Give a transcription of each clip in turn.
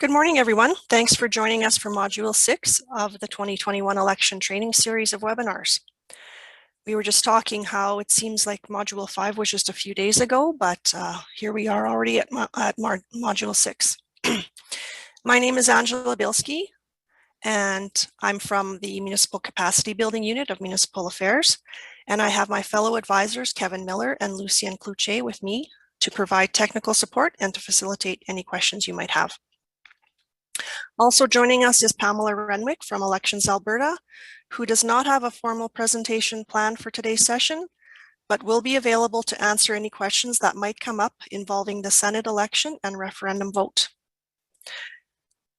Good morning, everyone. Thanks for joining us for Module 6 of the 2021 Election Training Series of webinars. We were just talking how it seems like Module 5 was just a few days ago, but here we are already at Module 6. My name is Angela Bilski, and I'm from the Municipal Capacity Building Unit of Municipal Affairs, and I have my fellow advisors, Kevin Miller and Lucien Cloutier, with me to provide technical support and to facilitate any questions you might have. Also joining us is Pamela Renwick from Elections Alberta, who does not have a formal presentation planned for today's session, but will be available to answer any questions that might come up involving the Senate election and referendum vote.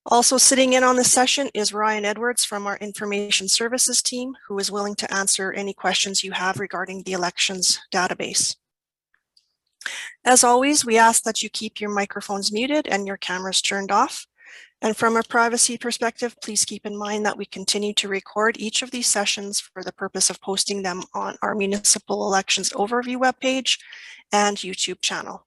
Also sitting in on this session is Ryan Edwards from our Information Services team, who is willing to answer any questions you have regarding the elections database. As always, we ask that you keep your microphones muted and your cameras turned off. And from a privacy perspective, please keep in mind that we continue to record each of these sessions for the purpose of posting them on our Municipal Elections Overview webpage and YouTube channel.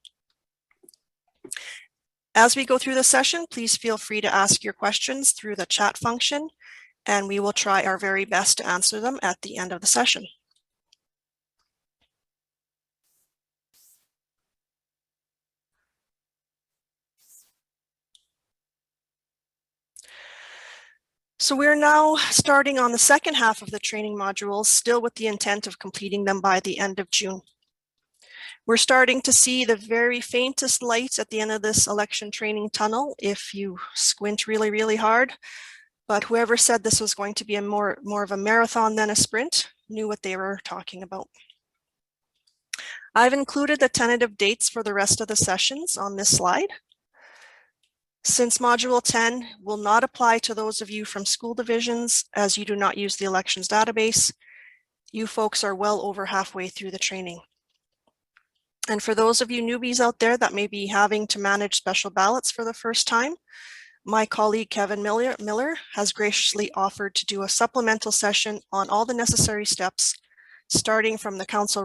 As we go through the session, please feel free to ask your questions through the chat function, and we will try our very best to answer them at the end of the session. So we're now starting on the second half of the training modules, still with the intent of completing them by the end of June. We're starting to see the very faintest light at the end of this election training tunnel if you squint really, really hard. But whoever said this was going to be more of a marathon than a sprint knew what they were talking about. I've included the tentative dates for the rest of the sessions on this slide. Since Module 10 will not apply to those of you from school divisions, as you do not use the elections database, you folks are well over halfway through the training. And for those of you newbies out there that may be having to manage special ballots for the first time, my colleague Kevin Miller has graciously offered to do a supplemental session on all the necessary steps, starting from the council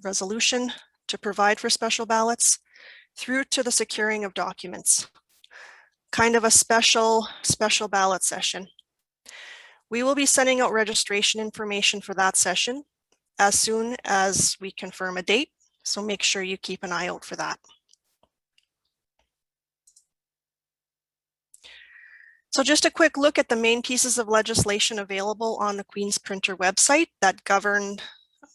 resolution to provide for special ballots through to the securing of documents. Kind of a special ballot session. We will be sending out registration information for that session as soon as we confirm a date, so make sure you keep an eye out for that. So just a quick look at the main pieces of legislation available on the Queen's Printer website that governed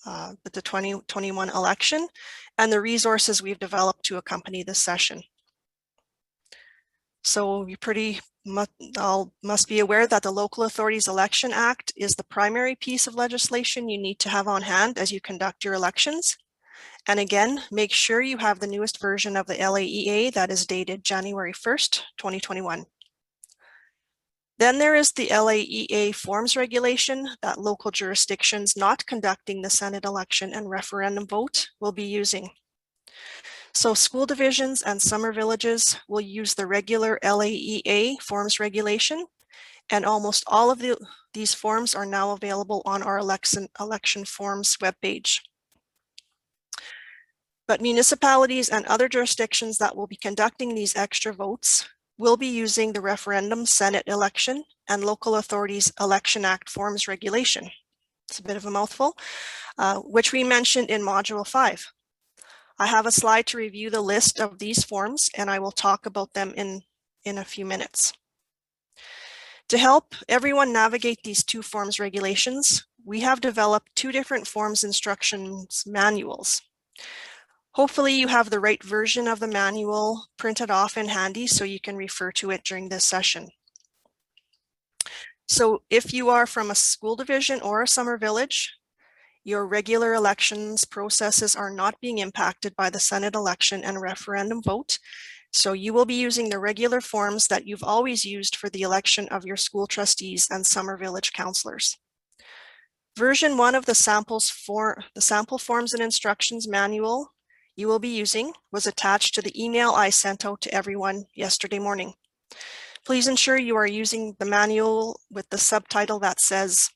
the 2021 election and the resources we've developed to accompany this session. So you must be aware that the Local Authorities Election Act is the primary piece of legislation you need to have on hand as you conduct your elections. And again, make sure you have the newest version of the Laea that is dated January 1st, 2021. Then there is the Laea forms regulation that local jurisdictions not conducting the Senate election and referendum vote will be using. So school divisions and summer villages will use the regular Laea forms regulation, and almost all of these forms are now available on our election forms webpage. But municipalities and other jurisdictions that will be conducting these extra votes will be using the Referendum Senate election and Local Authorities Election Act forms regulation. It's a bit of a mouthful, which we mentioned in Module 5. I have a slide to review the list of these forms, and I will talk about them in a few minutes. To help everyone navigate these two forms regulations, we have developed two different forms instructions manuals. Hopefully you have the right version of the manual printed off and handy so you can refer to it during this session. So if you are from a school division or a summer village, your regular elections processes are not being impacted by the Senate election and referendum vote. So you will be using the regular forms that you've always used for the election of your school trustees and summer village councillors. Version 1 of the sample forms and instructions manual you will be using was attached to the email I sent out to everyone yesterday morning. Please ensure you are using the manual with the subtitle that says,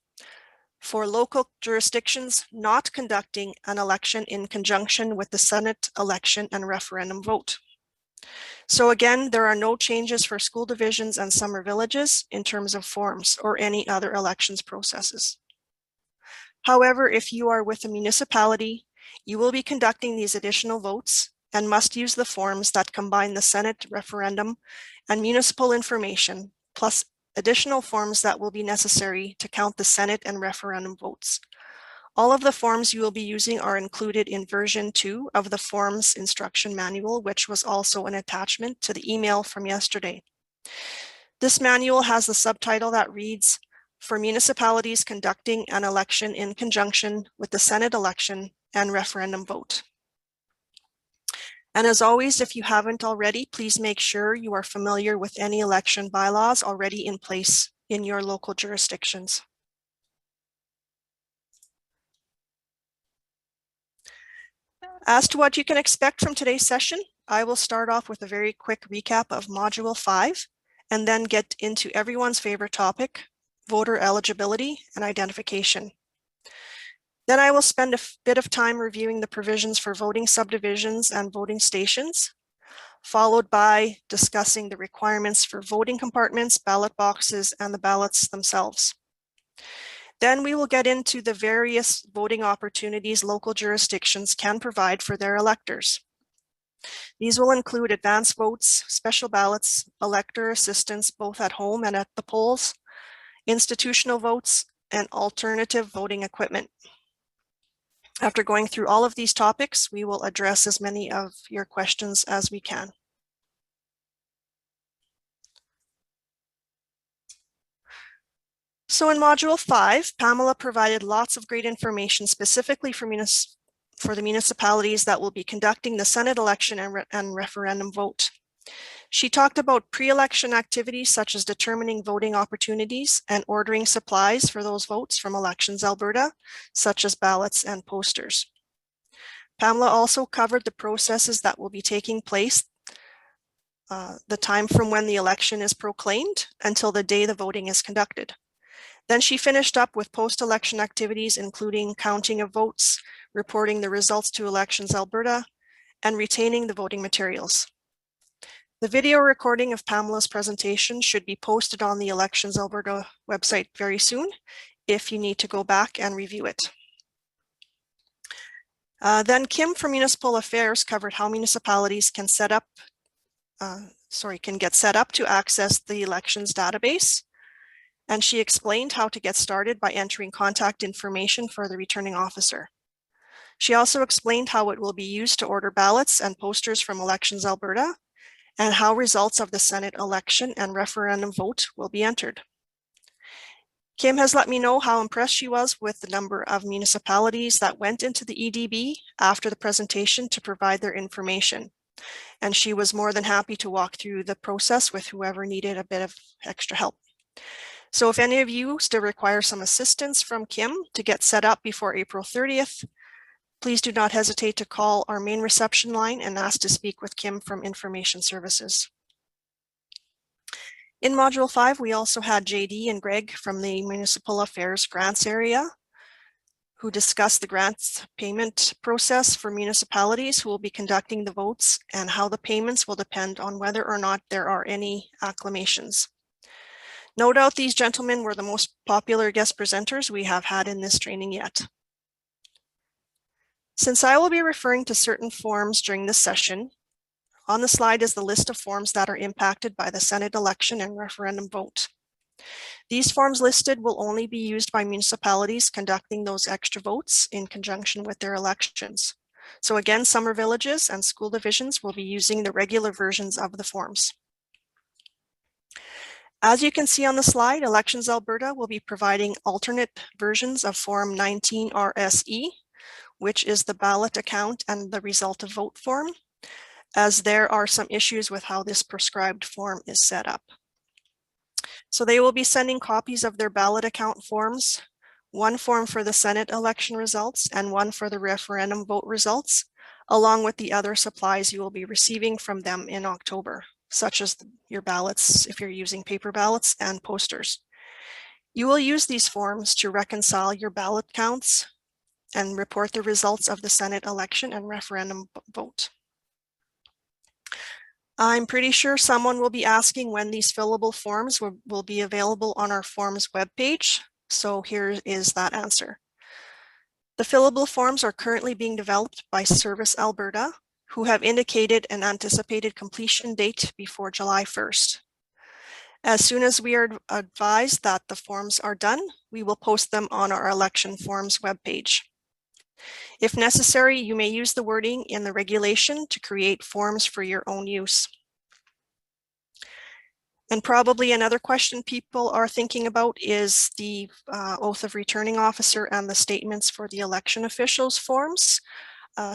"For local jurisdictions not conducting an election in conjunction with the Senate election and referendum vote." So again, there are no changes for school divisions and summer villages in terms of forms or any other elections processes. However, if you are with a municipality, you will be conducting these additional votes and must use the forms that combine the Senate referendum and municipal information, plus additional forms that will be necessary to count the Senate and referendum votes. All of the forms you will be using are included in version 2 of the forms instruction manual, which was also an attachment to the email from yesterday. This manual has the subtitle that reads, "For municipalities conducting an election in conjunction with the Senate election and referendum vote." And as always, if you haven't already, please make sure you are familiar with any election bylaws already in place in your local jurisdictions. As to what you can expect from today's session, I will start off with a very quick recap of Module 5 and then get into everyone's favorite topic, voter eligibility and identification. Then I will spend a bit of time reviewing the provisions for voting subdivisions and voting stations, followed by discussing the requirements for voting compartments, ballot boxes, and the ballots themselves. Then we will get into the various voting opportunities local jurisdictions can provide for their electors. These will include advance votes, special ballots, elector assistance both at home and at the polls, institutional votes, and alternative voting equipment. After going through all of these topics, we will address as many of your questions as we can. So in Module 5, Pamela provided lots of great information specifically for the municipalities that will be conducting the Senate election and referendum vote. She talked about pre-election activities such as determining voting opportunities and ordering supplies for those votes from Elections Alberta, such as ballots and posters. Pamela also covered the processes that will be taking place, the time from when the election is proclaimed until the day the voting is conducted. Then she finished up with post-election activities, including counting of votes, reporting the results to Elections Alberta, and retaining the voting materials. The video recording of Pamela's presentation should be posted on the Elections Alberta website very soon if you need to go back and review it. Then Kim from Municipal Affairs covered how municipalities can get set up to access the elections database. And she explained how to get started by entering contact information for the returning officer. She also explained how it will be used to order ballots and posters from Elections Alberta and how results of the Senate election and referendum vote will be entered. Kim has let me know how impressed she was with the number of municipalities that went into the EDB after the presentation to provide their information. And she was more than happy to walk through the process with whoever needed a bit of extra help. So if any of you still require some assistance from Kim to get set up before April 30th, please do not hesitate to call our main reception line and ask to speak with Kim from Information Services. In Module 5, we also had JD and Greg from the Municipal Affairs Grants area who discussed the grants payment process for municipalities who will be conducting the votes and how the payments will depend on whether or not there are any acclamations. No doubt these gentlemen were the most popular guest presenters we have had in this training yet. Since I will be referring to certain forms during this session, on the slide is the list of forms that are impacted by the Senate election and referendum vote. These forms listed will only be used by municipalities conducting those extra votes in conjunction with their elections. So again, summer villages and school divisions will be using the regular versions of the forms. As you can see on the slide, Elections Alberta will be providing alternate versions of Form 19 RSE, which is the ballot account and the result of vote form, as there are some issues with how this prescribed form is set up. So they will be sending copies of their ballot account forms, one form for the Senate election results and one for the referendum vote results, along with the other supplies you will be receiving from them in October, such as your ballots, if you're using paper ballots, and posters. You will use these forms to reconcile your ballot counts and report the results of the Senate election and referendum vote. I'm pretty sure someone will be asking when these fillable forms will be available on our forms webpage. So here is that answer. The fillable forms are currently being developed by Service Alberta, who have indicated an anticipated completion date before July 1st. As soon as we are advised that the forms are done, we will post them on our election forms webpage. If necessary, you may use the wording in the regulation to create forms for your own use. And probably another question people are thinking about is the oath of returning officer and the statements for the election officials forms.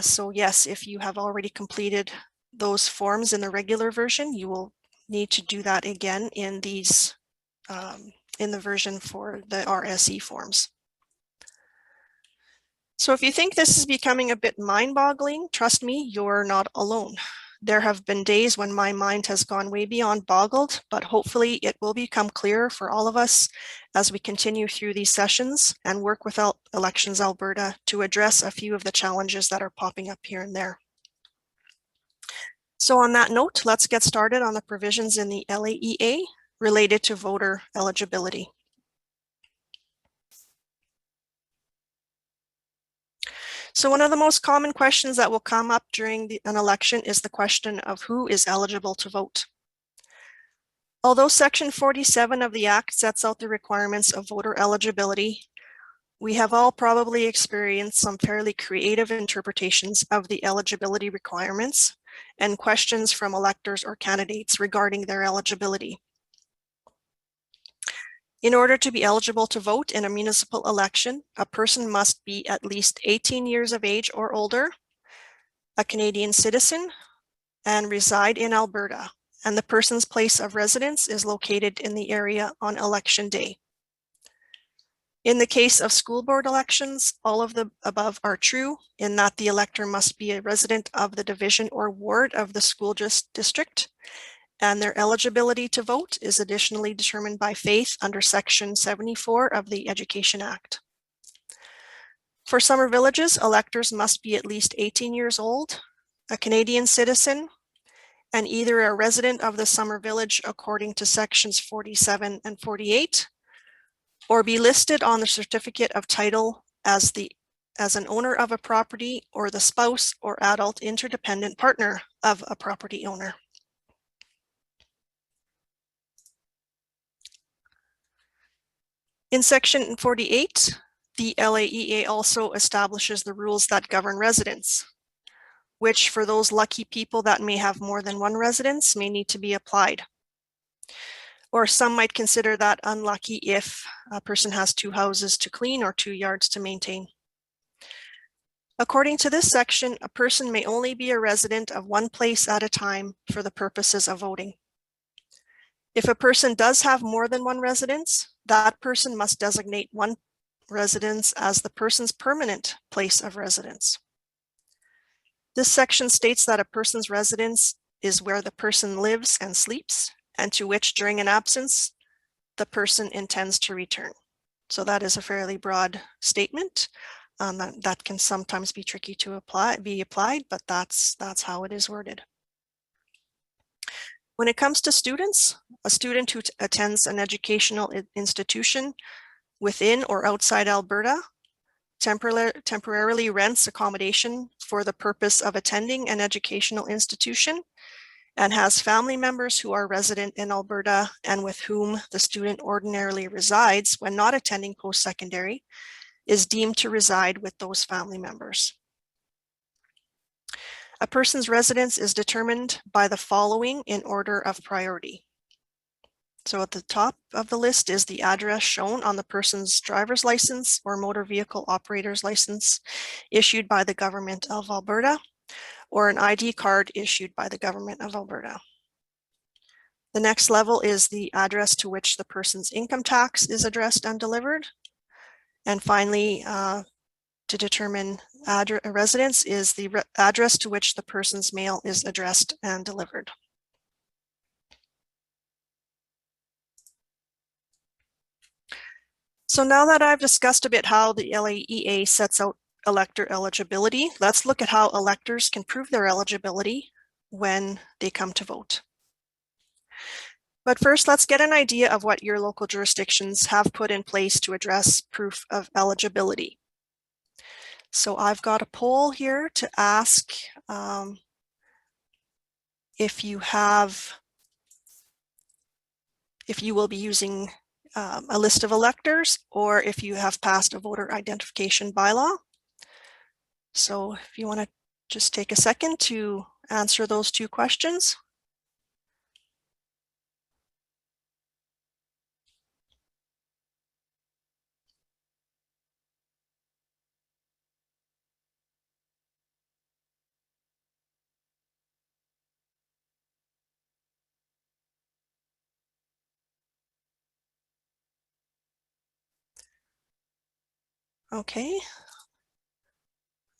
So yes, if you have already completed those forms in the regular version, you will need to do that again in these in the version for the RSE forms. So if you think this is becoming a bit mind-boggling, trust me, you're not alone. There have been days when my mind has gone way beyond boggled, but hopefully it will become clearer for all of us as we continue through these sessions and work with Elections Alberta to address a few of the challenges that are popping up here and there. So on that note, let's get started on the provisions in the LAEA related to voter eligibility. So one of the most common questions that will come up during an election is the question of who is eligible to vote. Although Section 47 of the Act sets out the requirements of voter eligibility, we have all probably experienced some fairly creative interpretations of the eligibility requirements and questions from electors or candidates regarding their eligibility. In order to be eligible to vote in a municipal election, a person must be at least 18 years of age or older, a Canadian citizen, and reside in Alberta, and the person's place of residence is located in the area on election day. In the case of school board elections, all of the above are true in that the elector must be a resident of the division or ward of the school district, and their eligibility to vote is additionally determined by faith under Section 74 of the Education Act. For summer villages, electors must be at least 18 years old, a Canadian citizen, and either a resident of the summer village according to Sections 47 and 48, or be listed on the certificate of title as an owner of a property or the spouse or adult interdependent partner of a property owner. In Section 48, the LAEA also establishes the rules that govern residents, which for those lucky people that may have more than one residence may need to be applied. Or some might consider that unlucky if a person has 2 houses to clean or 2 yards to maintain. According to this section, a person may only be a resident of one place at a time for the purposes of voting. If a person does have more than one residence, that person must designate one residence as the person's permanent place of residence. This section states that a person's residence is where the person lives and sleeps, and to which during an absence, the person intends to return. So that is a fairly broad statement that can sometimes be tricky to be applied, but that's how it is worded. When it comes to students, a student who attends an educational institution within or outside Alberta temporarily rents accommodation for the purpose of attending an educational institution and has family members who are resident in Alberta and with whom the student ordinarily resides when not attending post-secondary is deemed to reside with those family members. A person's residence is determined by the following in order of priority. So at the top of the list is the address shown on the person's driver's license or motor vehicle operator's license issued by the Government of Alberta, or an ID card issued by the Government of Alberta. The next level is the address to which the person's income tax is addressed and delivered. And finally, to determine a residence is the address to which the person's mail is addressed and delivered. So now that I've discussed a bit how the LAEA sets out elector eligibility, let's look at how electors can prove their eligibility when they come to vote. But first, let's get an idea of what your local jurisdictions have put in place to address proof of eligibility. So I've got a poll here to ask if you will be using a list of electors, or if you have passed a voter identification bylaw. So if you want to just take a second to answer those two questions. Okay.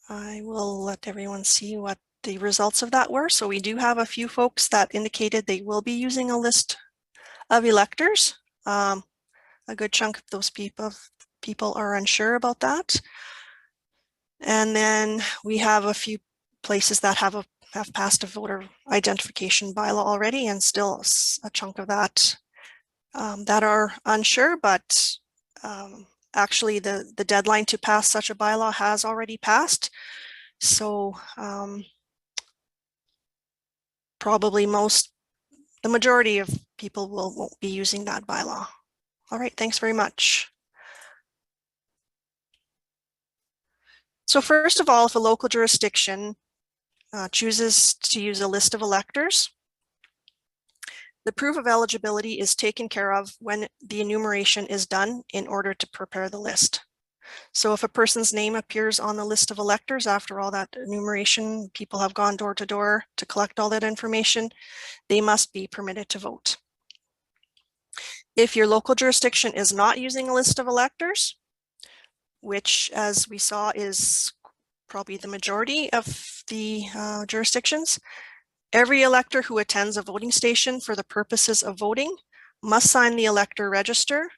I will let everyone see what the results of that were. So we do have a few folks that indicated they will be using a list of electors. A good chunk of those people are unsure about that. And then we have a few places that have passed a voter identification bylaw already, and still a chunk of that that are unsure, but actually the deadline to pass such a bylaw has already passed. So probably the majority of people won't be using that bylaw. All right, thanks very much. So first of all, if a local jurisdiction chooses to use a list of electors, the proof of eligibility is taken care of when the enumeration is done in order to prepare the list. So if a person's name appears on the list of electors after all that enumeration, people have gone door to door to collect all that information, they must be permitted to vote. If your local jurisdiction is not using a list of electors, which as we saw is probably the majority of the jurisdictions, every elector who attends a voting station for the purposes of voting must sign the Elector Register,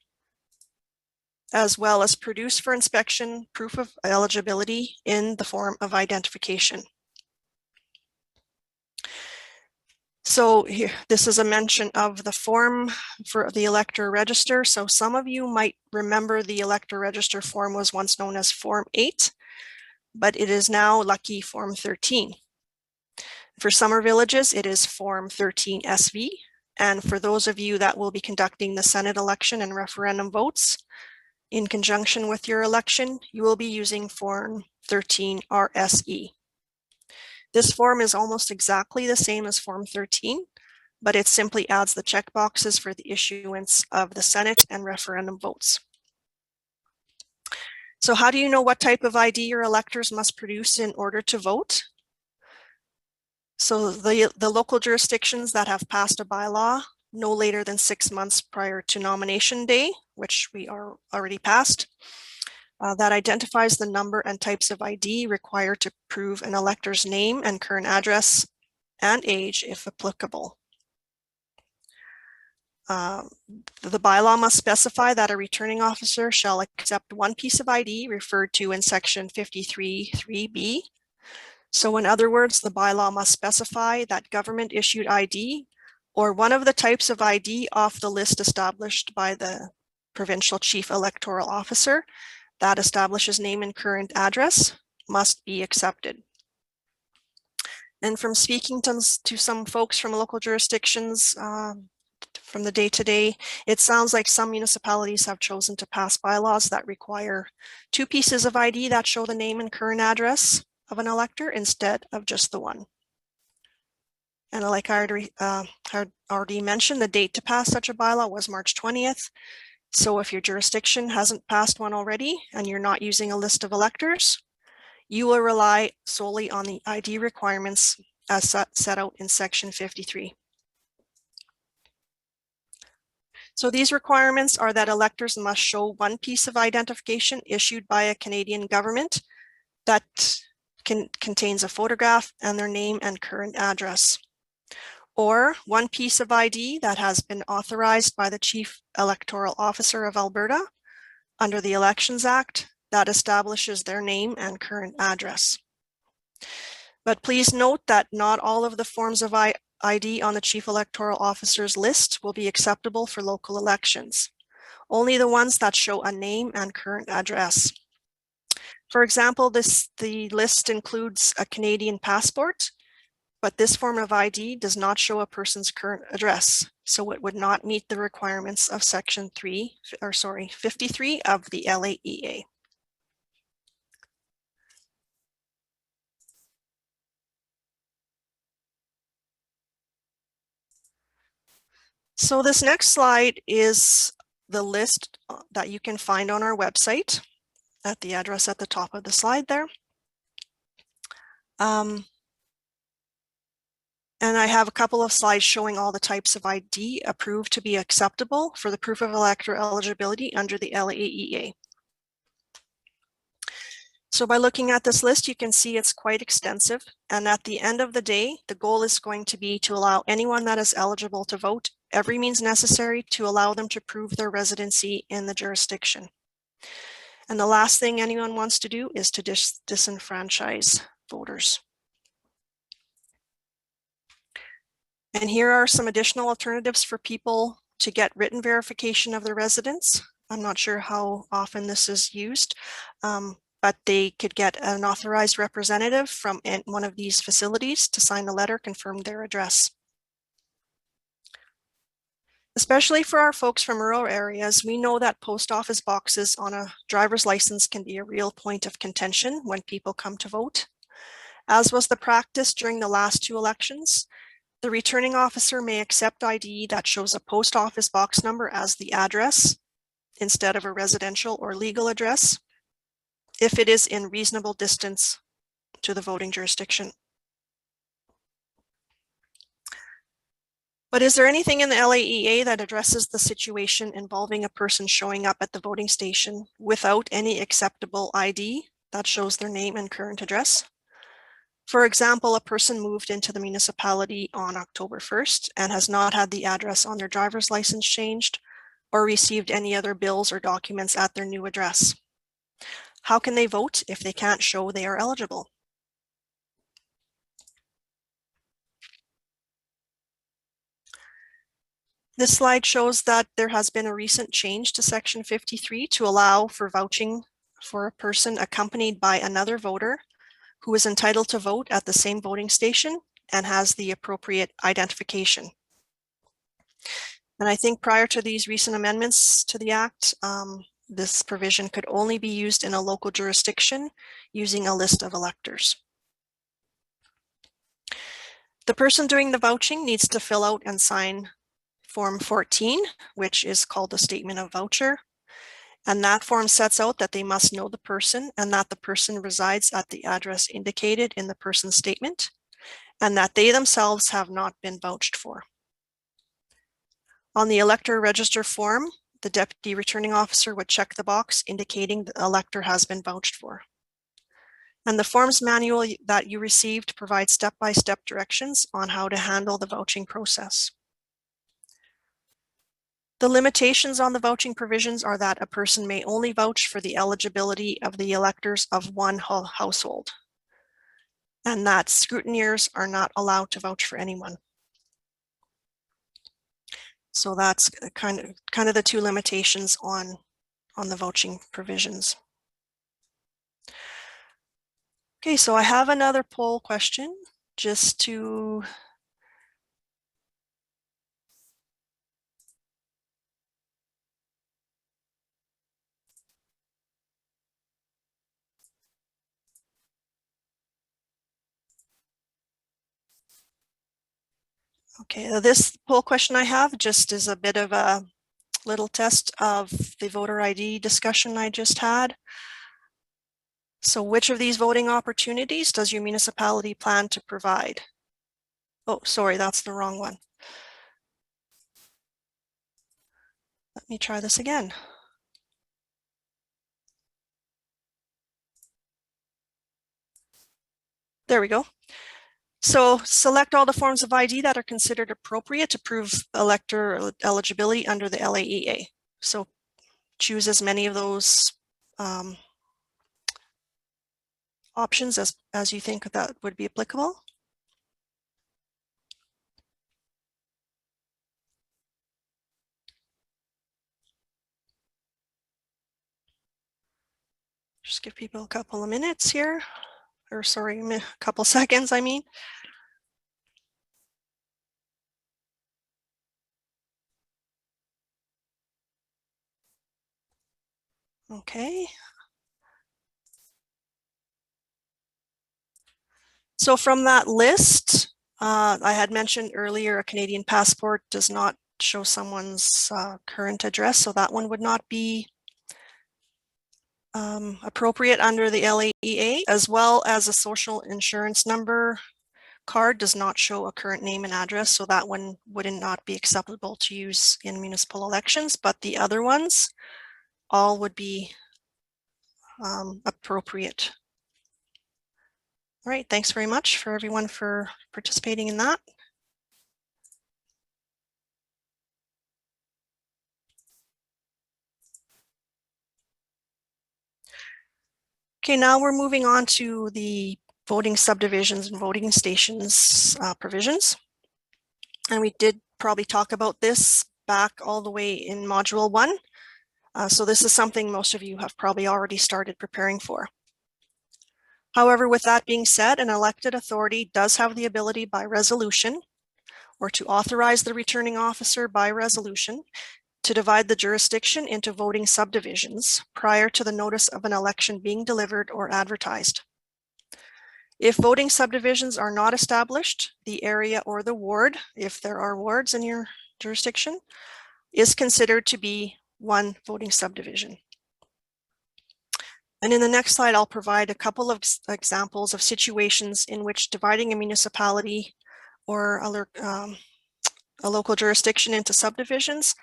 as well as produce for inspection proof of eligibility in the form of identification. So here, this is a mention of the form for the Elector Register. So some of you might remember the Elector Register form was once known as Form 8, but it is now lucky Form 13. For summer villages, it is Form 13 SV. And for those of you that will be conducting the Senate election and referendum votes in conjunction with your election, you will be using Form 13 RSE. This form is almost exactly the same as Form 13, but it simply adds the checkboxes for the issuance of the Senate and referendum votes. So how do you know what type of ID your electors must produce in order to vote? So the local jurisdictions that have passed a bylaw no later than 6 months prior to nomination day, which we are already passed, that identifies the number and types of ID required to prove an elector's name and current address and age if applicable. The bylaw must specify that a returning officer shall accept one piece of ID referred to in section 53(3)(b). So in other words, the bylaw must specify that government issued ID or one of the types of ID off the list established by the provincial chief electoral officer that establishes name and current address must be accepted. And from speaking to some folks from local jurisdictions from the day-to-day, it sounds like some municipalities have chosen to pass bylaws that require 2 pieces of ID that show the name and current address of an elector instead of just the one. And like I already mentioned, the date to pass such a bylaw was March 20th. So if your jurisdiction hasn't passed one already and you're not using a list of electors, you will rely solely on the ID requirements as set out in section 53. So these requirements are that electors must show one piece of identification issued by a Canadian government that contains a photograph and their name and current address, or one piece of ID that has been authorized by the Chief Electoral Officer of Alberta under the Elections Act that establishes their name and current address. But please note that not all of the forms of ID on the Chief Electoral Officer's list will be acceptable for local elections. Only the ones that show a name and current address. For example, the list includes a Canadian passport, but this form of ID does not show a person's current address, so it would not meet the requirements of Section 53 of the LAEA. So this next slide is the list that you can find on our website at the address at the top of the slide there. And I have a couple of slides showing all the types of ID approved to be acceptable for the proof of elector eligibility under the LAEA. So by looking at this list, you can see it's quite extensive. And at the end of the day, the goal is going to be to allow anyone that is eligible to vote every means necessary to allow them to prove their residency in the jurisdiction. And the last thing anyone wants to do is to disenfranchise voters. And here are some additional alternatives for people to get written verification of their residence. I'm not sure how often this is used, but they could get an authorized representative from one of these facilities to sign a letter confirming their address. Especially for our folks from rural areas, we know that post office boxes on a driver's license can be a real point of contention when people come to vote. As was the practice during the last 2 elections, the returning officer may accept ID that shows a post office box number as the address instead of a residential or legal address if it is in reasonable distance to the voting jurisdiction. But is there anything in the LAEA that addresses the situation involving a person showing up at the voting station without any acceptable ID that shows their name and current address? For example, a person moved into the municipality on October 1st and has not had the address on their driver's license changed or received any other bills or documents at their new address. How can they vote if they can't show they are eligible? This slide shows that there has been a recent change to Section 53 to allow for vouching for a person accompanied by another voter who is entitled to vote at the same voting station and has the appropriate identification. And I think prior to these recent amendments to the Act, this provision could only be used in a local jurisdiction using a list of electors. The person doing the vouching needs to fill out and sign Form 14, which is called a statement of voucher. And that form sets out that they must know the person and that the person resides at the address indicated in the person's statement and that they themselves have not been vouched for. On the Elector Register form, the deputy returning officer would check the box indicating the elector has been vouched for. And the forms manual that you received provides step-by-step directions on how to handle the vouching process. The limitations on the vouching provisions are that a person may only vouch for the eligibility of the electors of one household, and that scrutineers are not allowed to vouch for anyone. So that's kind of the 2 limitations on the vouching provisions. Okay, so I have another poll question just to Okay, this poll question I have just is a bit of a little test of the voter ID discussion I just had. So which of these voting opportunities does your municipality plan to provide? Oh, sorry, that's the wrong one. Let me try this again. There we go. So select all the forms of ID that are considered appropriate to prove elector eligibility under the LAEA. So choose as many of those options as you think that would be applicable. Just give people a couple of minutes here, or sorry, a couple seconds, I mean. Okay. So from that list, I had mentioned earlier, a Canadian passport does not show someone's current address, so that one would not be appropriate under the Laea, as well as a social insurance number card does not show a current name and address, so that one would not be acceptable to use in municipal elections, but the other ones all would be appropriate. All right, thanks very much for everyone for participating in that. Okay, now we're moving on to the voting subdivisions and voting stations provisions. And we did probably talk about this back all the way in Module 1. So this is something most of you have probably already started preparing for. However, with that being said, an elected authority does have the ability by resolution or to authorize the returning officer by resolution to divide the jurisdiction into voting subdivisions prior to the notice of an election being delivered or advertised. If voting subdivisions are not established, the area or the ward, if there are wards in your jurisdiction, is considered to be one voting subdivision. And in the next slide, I'll provide a couple of examples of situations in which dividing a municipality or a local jurisdiction into subdivisions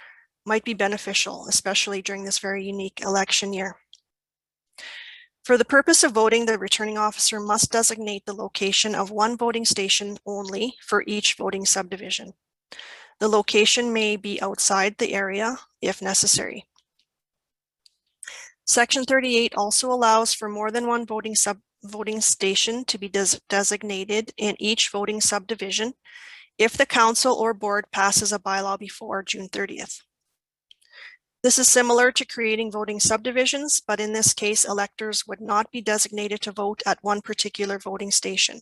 might be beneficial, especially during this very unique election year. For the purpose of voting, the returning officer must designate the location of one voting station only for each voting subdivision. The location may be outside the area if necessary. Section 38 also allows for more than one voting station to be designated in each voting subdivision if the council or board passes a bylaw before June 30th. This is similar to creating voting subdivisions, but in this case, electors would not be designated to vote at one particular voting station.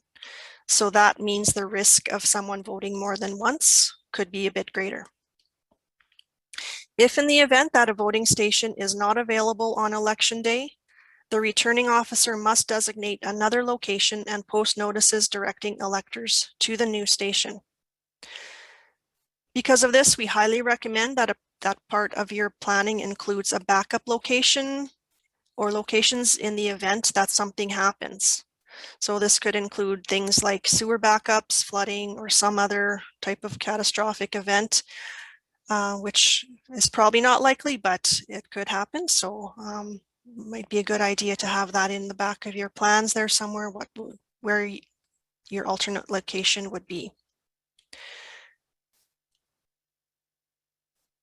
So that means the risk of someone voting more than once could be a bit greater. If in the event that a voting station is not available on election day, the returning officer must designate another location and post notices directing electors to the new station. Because of this, we highly recommend that that part of your planning includes a backup location or locations in the event that something happens. So this could include things like sewer backups, flooding, or some other type of catastrophic event, which is probably not likely, but it could happen. So might be a good idea to have that in the back of your plans there somewhere, where your alternate location would be.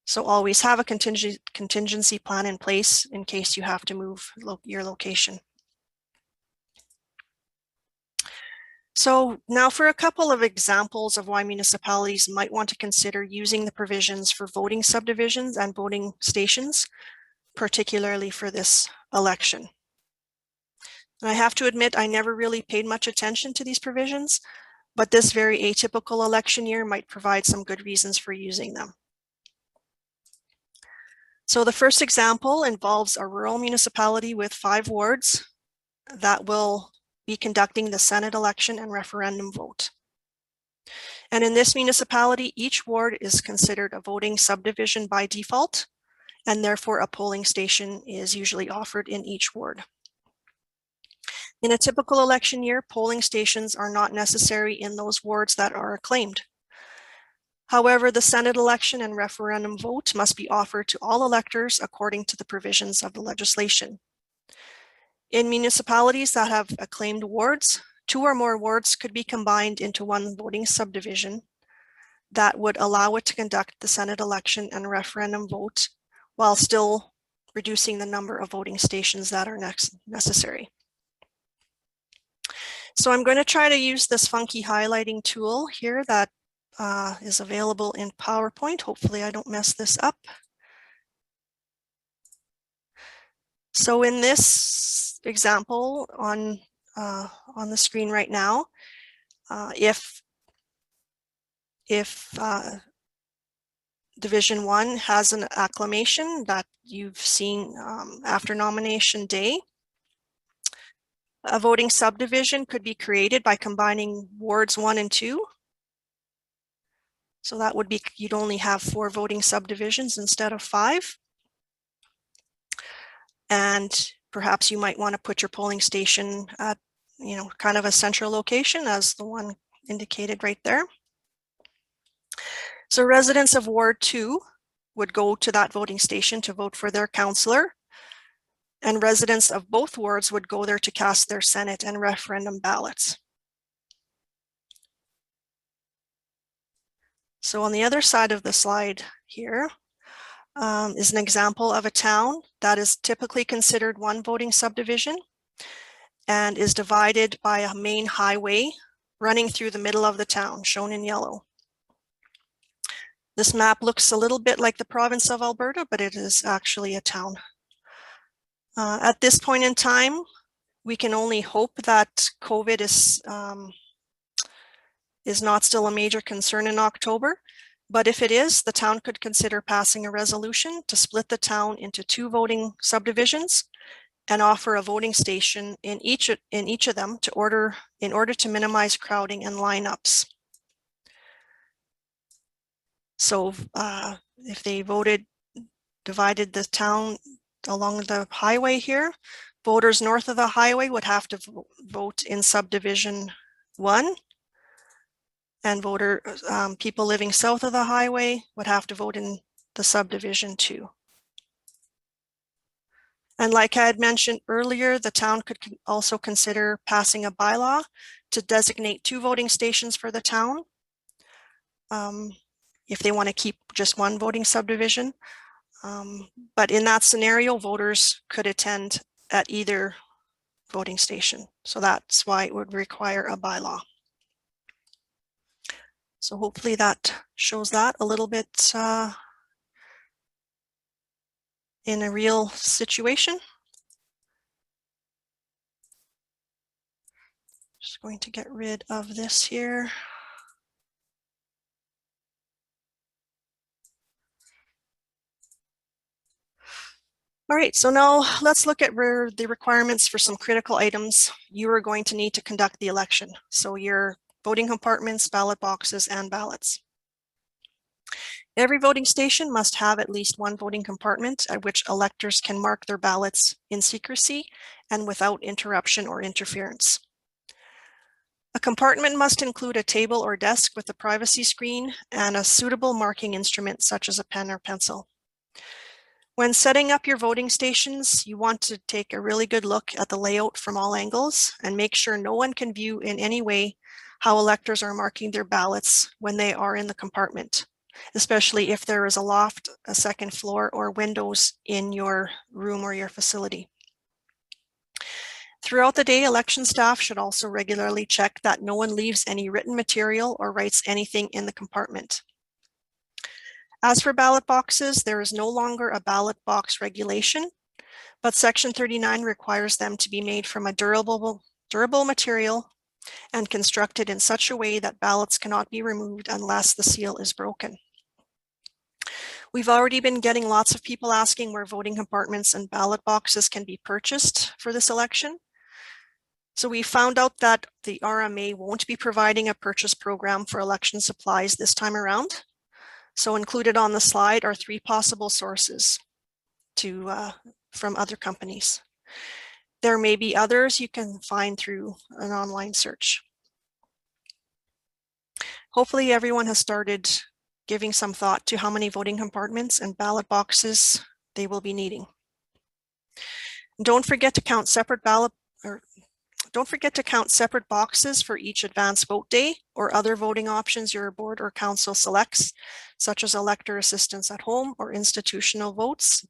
So always have a contingency plan in place in case you have to move your location. So now for a couple of examples of why municipalities might want to consider using the provisions for voting subdivisions and voting stations, particularly for this election. And I have to admit, I never really paid much attention to these provisions, but this very atypical election year might provide some good reasons for using them. So the first example involves a rural municipality with 5 wards that will be conducting the Senate election and referendum vote. And in this municipality, each ward is considered a voting subdivision by default, and therefore a polling station is usually offered in each ward. In a typical election year, polling stations are not necessary in those wards that are acclaimed. However, the Senate election and referendum vote must be offered to all electors according to the provisions of the legislation. In municipalities that have acclaimed wards, 2 or more wards could be combined into one voting subdivision that would allow it to conduct the Senate election and referendum vote while still reducing the number of voting stations that are necessary. So I'm going to try to use this funky highlighting tool here that is available in PowerPoint. Hopefully I don't mess this up. So in this example on the screen right now, if Division 1 has an acclamation that you've seen after nomination day, a voting subdivision could be created by combining wards 1 and 2. So that would be, you'd only have 4 voting subdivisions instead of 5. And perhaps you might want to put your polling station at, kind of a central location as the one indicated right there. So residents of Ward 2 would go to that voting station to vote for their councillor, and residents of both wards would go there to cast their Senate and referendum ballots. So on the other side of the slide here is an example of a town that is typically considered one voting subdivision and is divided by a main highway running through the middle of the town, shown in yellow. This map looks a little bit like the province of Alberta, but it is actually a town. At this point in time, we can only hope that COVID is not still a major concern in October. But if it is, the town could consider passing a resolution to split the town into 2 voting subdivisions and offer a voting station in each of them in order to minimize crowding and lineups. So if they divided the town along the highway here, voters north of the highway would have to vote in subdivision 1, and people living south of the highway would have to vote in the subdivision 2. And like I had mentioned earlier, the town could also consider passing a bylaw to designate 2 voting stations for the town if they want to keep just 1 voting subdivision. But in that scenario, voters could attend at either voting station. So that's why it would require a bylaw. So hopefully that shows that a little bit in a real situation. Just going to get rid of this here. All right, so now let's look at the requirements for some critical items you are going to need to conduct the election. So your voting compartments, ballot boxes, and ballots. Every voting station must have at least 1 voting compartment at which electors can mark their ballots in secrecy and without interruption or interference. A compartment must include a table or desk with a privacy screen and a suitable marking instrument such as a pen or pencil. When setting up your voting stations, you want to take a really good look at the layout from all angles and make sure no one can view in any way how electors are marking their ballots when they are in the compartment, especially if there is a loft, a second floor, or windows in your room or your facility. Throughout the day, election staff should also regularly check that no one leaves any written material or writes anything in the compartment. As for ballot boxes, there is no longer a ballot box regulation, but Section 39 requires them to be made from a durable material and constructed in such a way that ballots cannot be removed unless the seal is broken. We've already been getting lots of people asking where voting compartments and ballot boxes can be purchased for this election. So we found out that the RMA won't be providing a purchase program for election supplies this time around. So included on the slide are 3 possible sources from other companies. There may be others you can find through an online search. Hopefully everyone has started giving some thought to how many voting compartments and ballot boxes they will be needing. Don't forget to count separate boxes for each advance vote day or other voting options your board or council selects, such as Elector Assistance at home or institutional votes,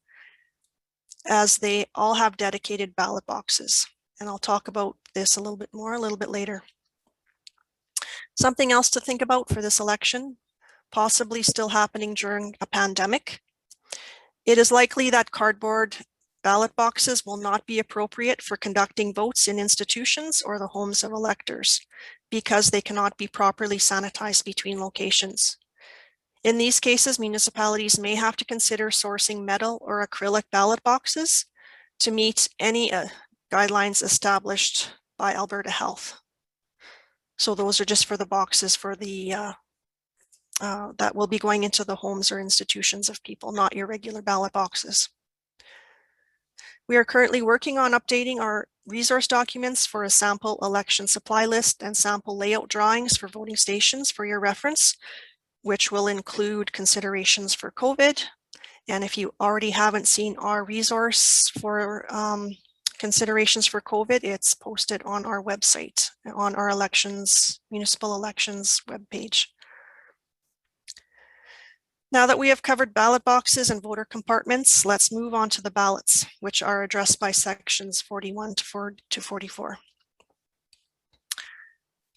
as they all have dedicated ballot boxes. And I'll talk about this a little bit later. Something else to think about for this election, possibly still happening during a pandemic. It is likely that cardboard ballot boxes will not be appropriate for conducting votes in institutions or the homes of electors because they cannot be properly sanitized between locations. In these cases, municipalities may have to consider sourcing metal or acrylic ballot boxes to meet any guidelines established by Alberta Health. So those are just for the boxes for the that will be going into the homes or institutions of people, not your regular ballot boxes. We are currently working on updating our resource documents for a sample election supply list and sample layout drawings for voting stations for your reference, which will include considerations for COVID. And if you already haven't seen our resource for considerations for COVID, it's posted on our website, on our municipal elections webpage. Now that we have covered ballot boxes and voter compartments, let's move on to the ballots, which are addressed by sections 41 to 44.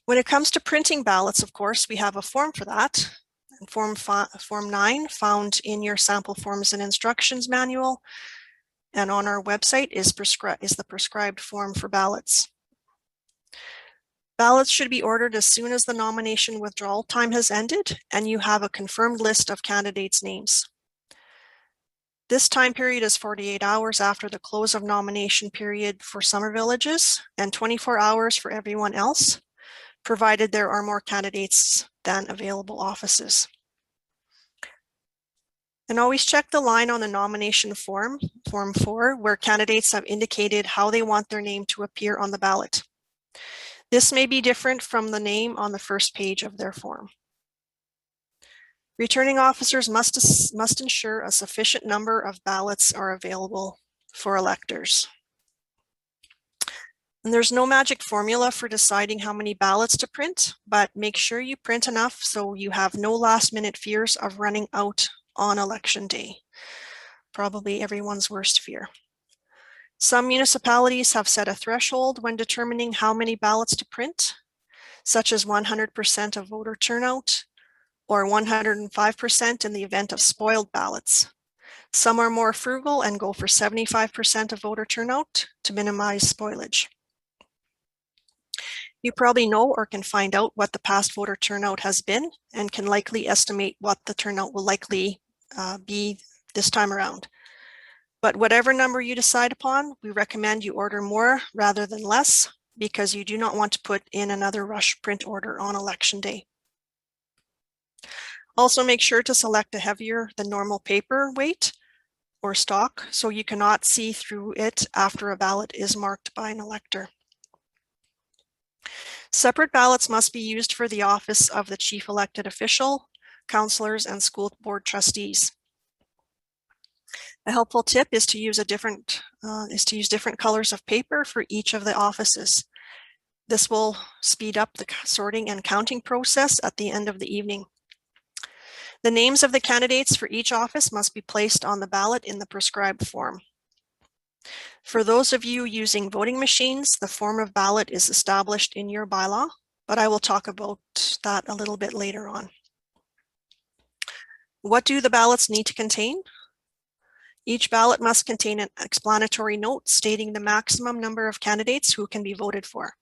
When it comes to printing ballots, of course, we have a form for that. And form 9, found in your sample forms and instructions manual, and on our website is the prescribed form for ballots. Ballots should be ordered as soon as the nomination withdrawal time has ended and you have a confirmed list of candidates' names. This time period is 48 hours after the close of nomination period for summer villages and 24 hours for everyone else, provided there are more candidates than available offices. And always check the line on the nomination form, Form 4, where candidates have indicated how they want their name to appear on the ballot. This may be different from the name on the first page of their form. Returning officers must ensure a sufficient number of ballots are available for electors. And there's no magic formula for deciding how many ballots to print, but make sure you print enough so you have no last-minute fears of running out on election day. Probably everyone's worst fear. Some municipalities have set a threshold when determining how many ballots to print, such as 100% of voter turnout or 105% in the event of spoiled ballots. Some are more frugal and go for 75% of voter turnout to minimize spoilage. You probably know or can find out what the past voter turnout has been and can likely estimate what the turnout will likely be this time around. But whatever number you decide upon, we recommend you order more rather than less because you do not want to put in another rush print order on election day. Also make sure to select a heavier than normal paper weight or stock so you cannot see through it after a ballot is marked by an elector. Separate ballots must be used for the office of the chief elected official, councillors, and school board trustees. A helpful tip is to use different colors of paper for each of the offices. This will speed up the sorting and counting process at the end of the evening. The names of the candidates for each office must be placed on the ballot in the prescribed form. For those of you using voting machines, the form of ballot is established in your bylaw, but I will talk about that a little bit later on. What do the ballots need to contain? Each ballot must contain an explanatory note stating the maximum number of candidates who can be voted for.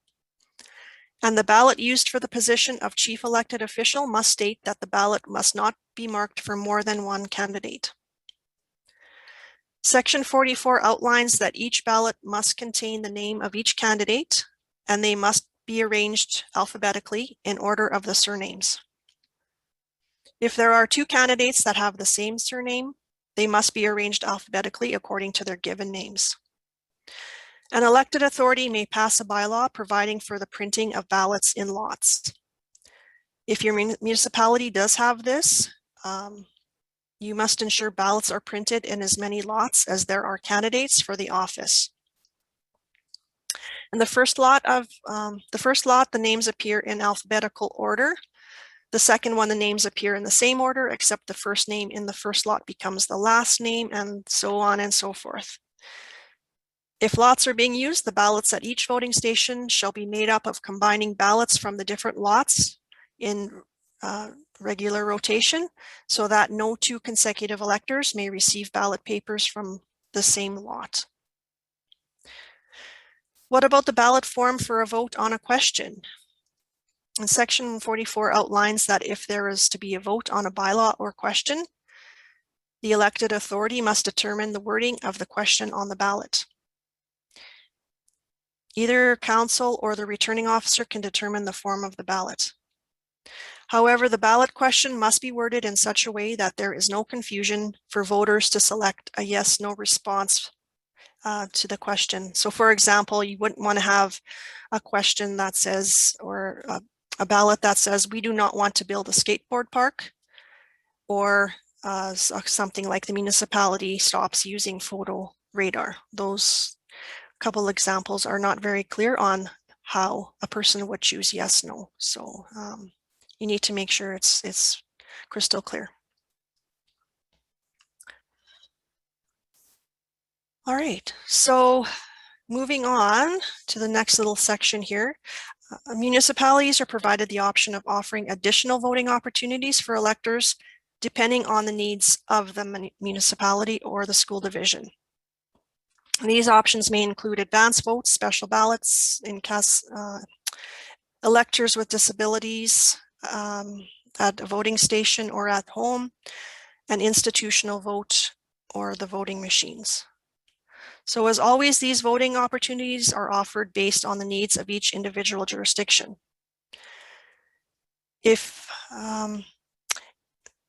And the ballot used for the position of chief elected official must state that the ballot must not be marked for more than one candidate. Section 44 outlines that each ballot must contain the name of each candidate, and they must be arranged alphabetically in order of the surnames. If there are two candidates that have the same surname, they must be arranged alphabetically according to their given names. An elected authority may pass a bylaw providing for the printing of ballots in lots. If your municipality does have this, you must ensure ballots are printed in as many lots as there are candidates for the office. In the first lot, the names appear in alphabetical order. The second one, the names appear in the same order, except the first name in the first lot becomes the last name, and so on and so forth. If lots are being used, the ballots at each voting station shall be made up of combining ballots from the different lots in regular rotation, so that no two consecutive electors may receive ballot papers from the same lot. What about the ballot form for a vote on a question? And Section 44 outlines that if there is to be a vote on a bylaw or question, the elected authority must determine the wording of the question on the ballot. Either council or the returning officer can determine the form of the ballot. However, the ballot question must be worded in such a way that there is no confusion for voters to select a yes/no response to the question. So for example, you wouldn't want to have a question that says, or a ballot that says, we do not want to build a skateboard park, or something like the municipality stops using photo radar. Those couple examples are not very clear on how a person would choose yes, no. So you need to make sure it's crystal clear. All right, so moving on to the next little section here. Municipalities are provided the option of offering additional voting opportunities for electors depending on the needs of the municipality or the school division. These options may include advance votes, special ballots, in case electors with disabilities at a voting station or at home, an institutional vote, or the voting machines. So as always, these voting opportunities are offered based on the needs of each individual jurisdiction.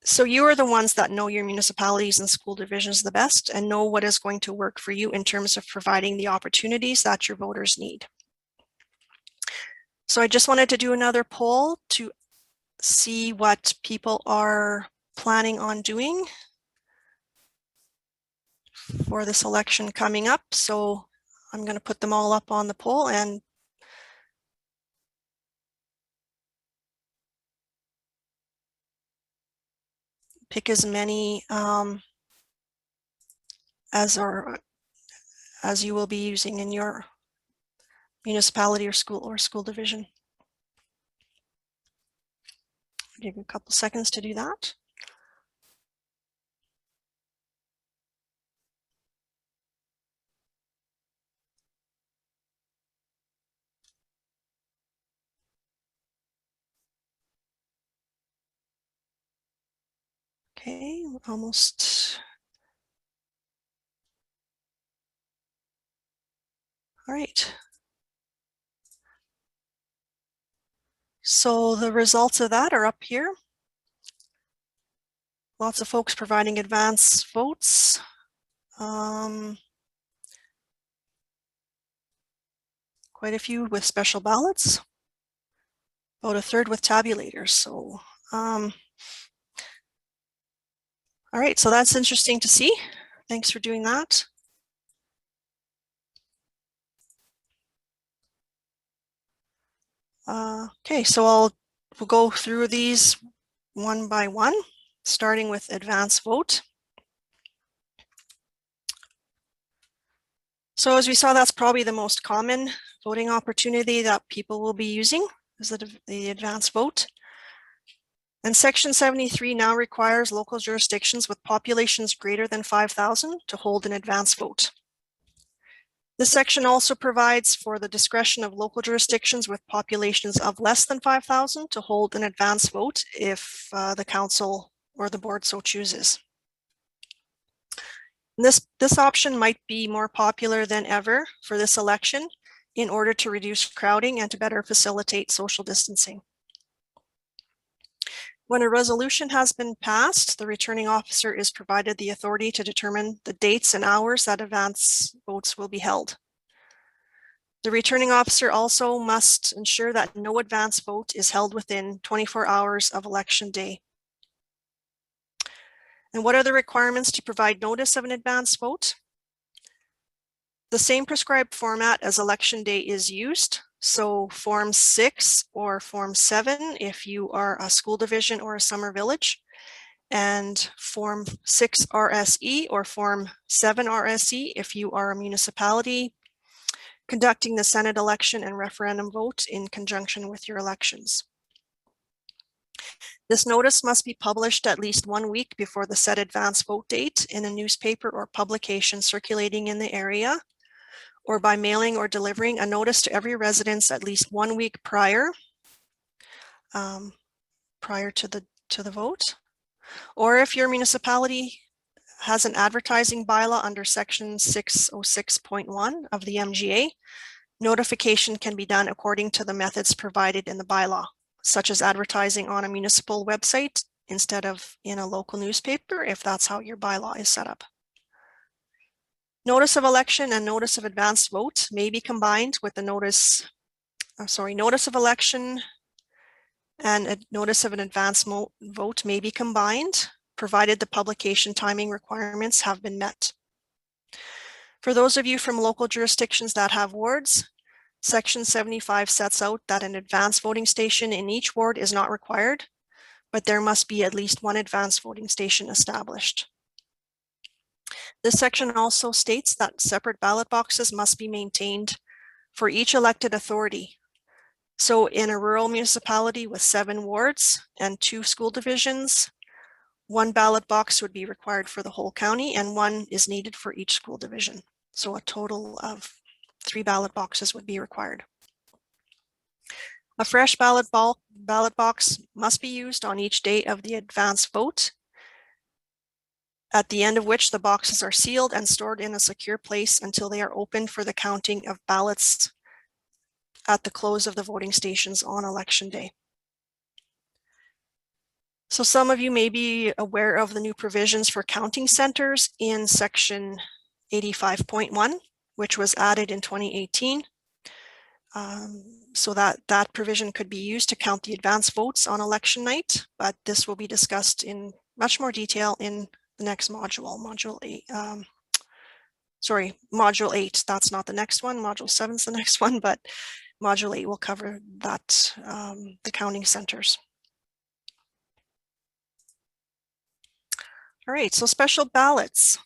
So you are the ones that know your municipalities and school divisions the best and know what is going to work for you in terms of providing the opportunities that your voters need. So I just wanted to do another poll to see what people are planning on doing for this election coming up. So I'm going to put them all up on the poll and pick as many as you will be using in your municipality or school division. I'll give you a couple seconds to do that. Okay, almost. All right. So the results of that are up here. Lots of folks providing advance votes. Quite a few with special ballots. About a third with tabulators. So, all right, so that's interesting to see. Thanks for doing that. Okay, so we'll go through these one by one, starting with advance vote. So as we saw, that's probably the most common voting opportunity that people will be using, is the advance vote. And Section 73 now requires local jurisdictions with populations greater than 5,000 to hold an advance vote. This section also provides for the discretion of local jurisdictions with populations of less than 5,000 to hold an advance vote if the council or the board so chooses. This option might be more popular than ever for this election in order to reduce crowding and to better facilitate social distancing. When a resolution has been passed, the returning officer is provided the authority to determine the dates and hours that advance votes will be held. The returning officer also must ensure that no advance vote is held within 24 hours of election day. And what are the requirements to provide notice of an advance vote? The same prescribed format as election day is used. So Form 6 or Form 7 if you are a school division or a summer village, and Form 6 RSE or Form 7 RSE if you are a municipality, conducting the Senate election and referendum vote in conjunction with your elections. This notice must be published at least 1 week before the said advance vote date in a newspaper or publication circulating in the area, or by mailing or delivering a notice to every residence at least 1 week prior to the vote. Or if your municipality has an advertising bylaw under section 606.1 of the MGA, notification can be done according to the methods provided in the bylaw, such as advertising on a municipal website instead of in a local newspaper, if that's how your bylaw is set up. Notice of election and notice of advance vote may be combined with the notice of election and a notice of an advance vote may be combined, provided the publication timing requirements have been met. For those of you from local jurisdictions that have wards, Section 75 sets out that an advance voting station in each ward is not required, but there must be at least one advance voting station established. This section also states that separate ballot boxes must be maintained for each elected authority. So in a rural municipality with 7 wards and 2 school divisions, 1 ballot box would be required for the whole county and 1 is needed for each school division. So a total of 3 ballot boxes would be required. A fresh ballot box must be used on each day of the advance vote, at the end of which the boxes are sealed and stored in a secure place until they are opened for the counting of ballots at the close of the voting stations on election day. So some of you may be aware of the new provisions for counting centers in section 85.1, which was added in 2018. So that provision could be used to count the advance votes on election night, but this will be discussed in much more detail in the next module, Module 8. That's not the next one. Module 7 is the next one, but Module 8 will cover that, the counting centers. All right, so special ballots.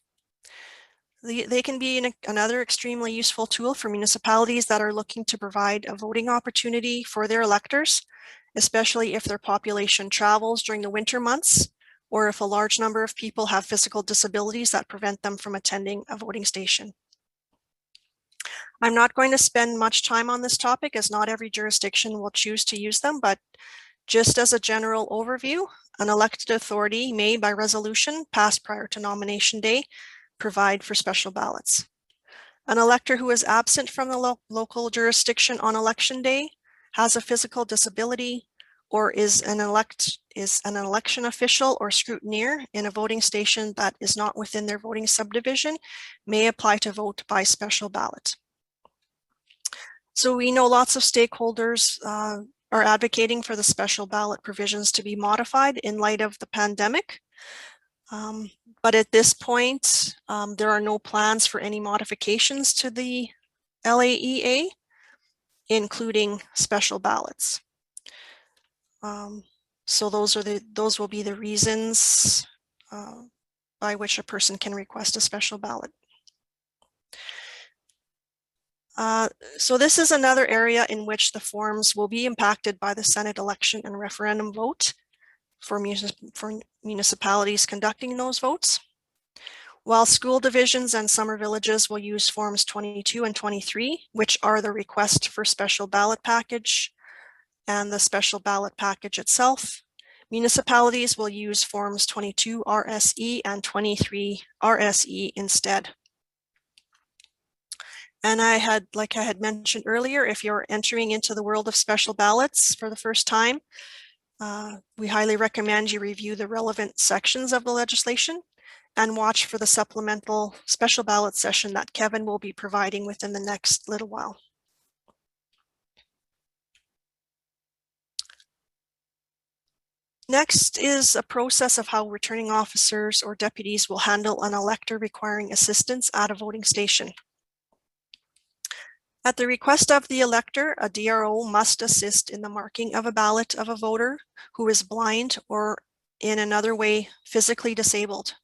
They can be another extremely useful tool for municipalities that are looking to provide a voting opportunity for their electors, especially if their population travels during the winter months, or if a large number of people have physical disabilities that prevent them from attending a voting station. I'm not going to spend much time on this topic as not every jurisdiction will choose to use them, but just as a general overview, an elected authority may, by resolution passed prior to nomination day, provide for special ballots. An elector who is absent from the local jurisdiction on election day, has a physical disability, or is an election official or scrutineer in a voting station that is not within their voting subdivision, may apply to vote by special ballot. So we know lots of stakeholders are advocating for the special ballot provisions to be modified in light of the pandemic. But at this point, there are no plans for any modifications to the LAEA, including special ballots. So those will be the reasons by which a person can request a special ballot. So this is another area in which the forms will be impacted by the Senate election and referendum vote for municipalities conducting those votes. While school divisions and summer villages will use forms 22 and 23, which are the request for special ballot package and the special ballot package itself, municipalities will use forms 22 RSE and 23 RSE instead. And like I had mentioned earlier, if you're entering into the world of special ballots for the first time, we highly recommend you review the relevant sections of the legislation and watch for the supplemental special ballot session that Kevin will be providing within the next little while. Next is a process of how returning officers or deputies will handle an elector requiring assistance at a voting station. At the request of the elector, a DRO must assist in the marking of a ballot of a voter who is blind or in another way physically disabled.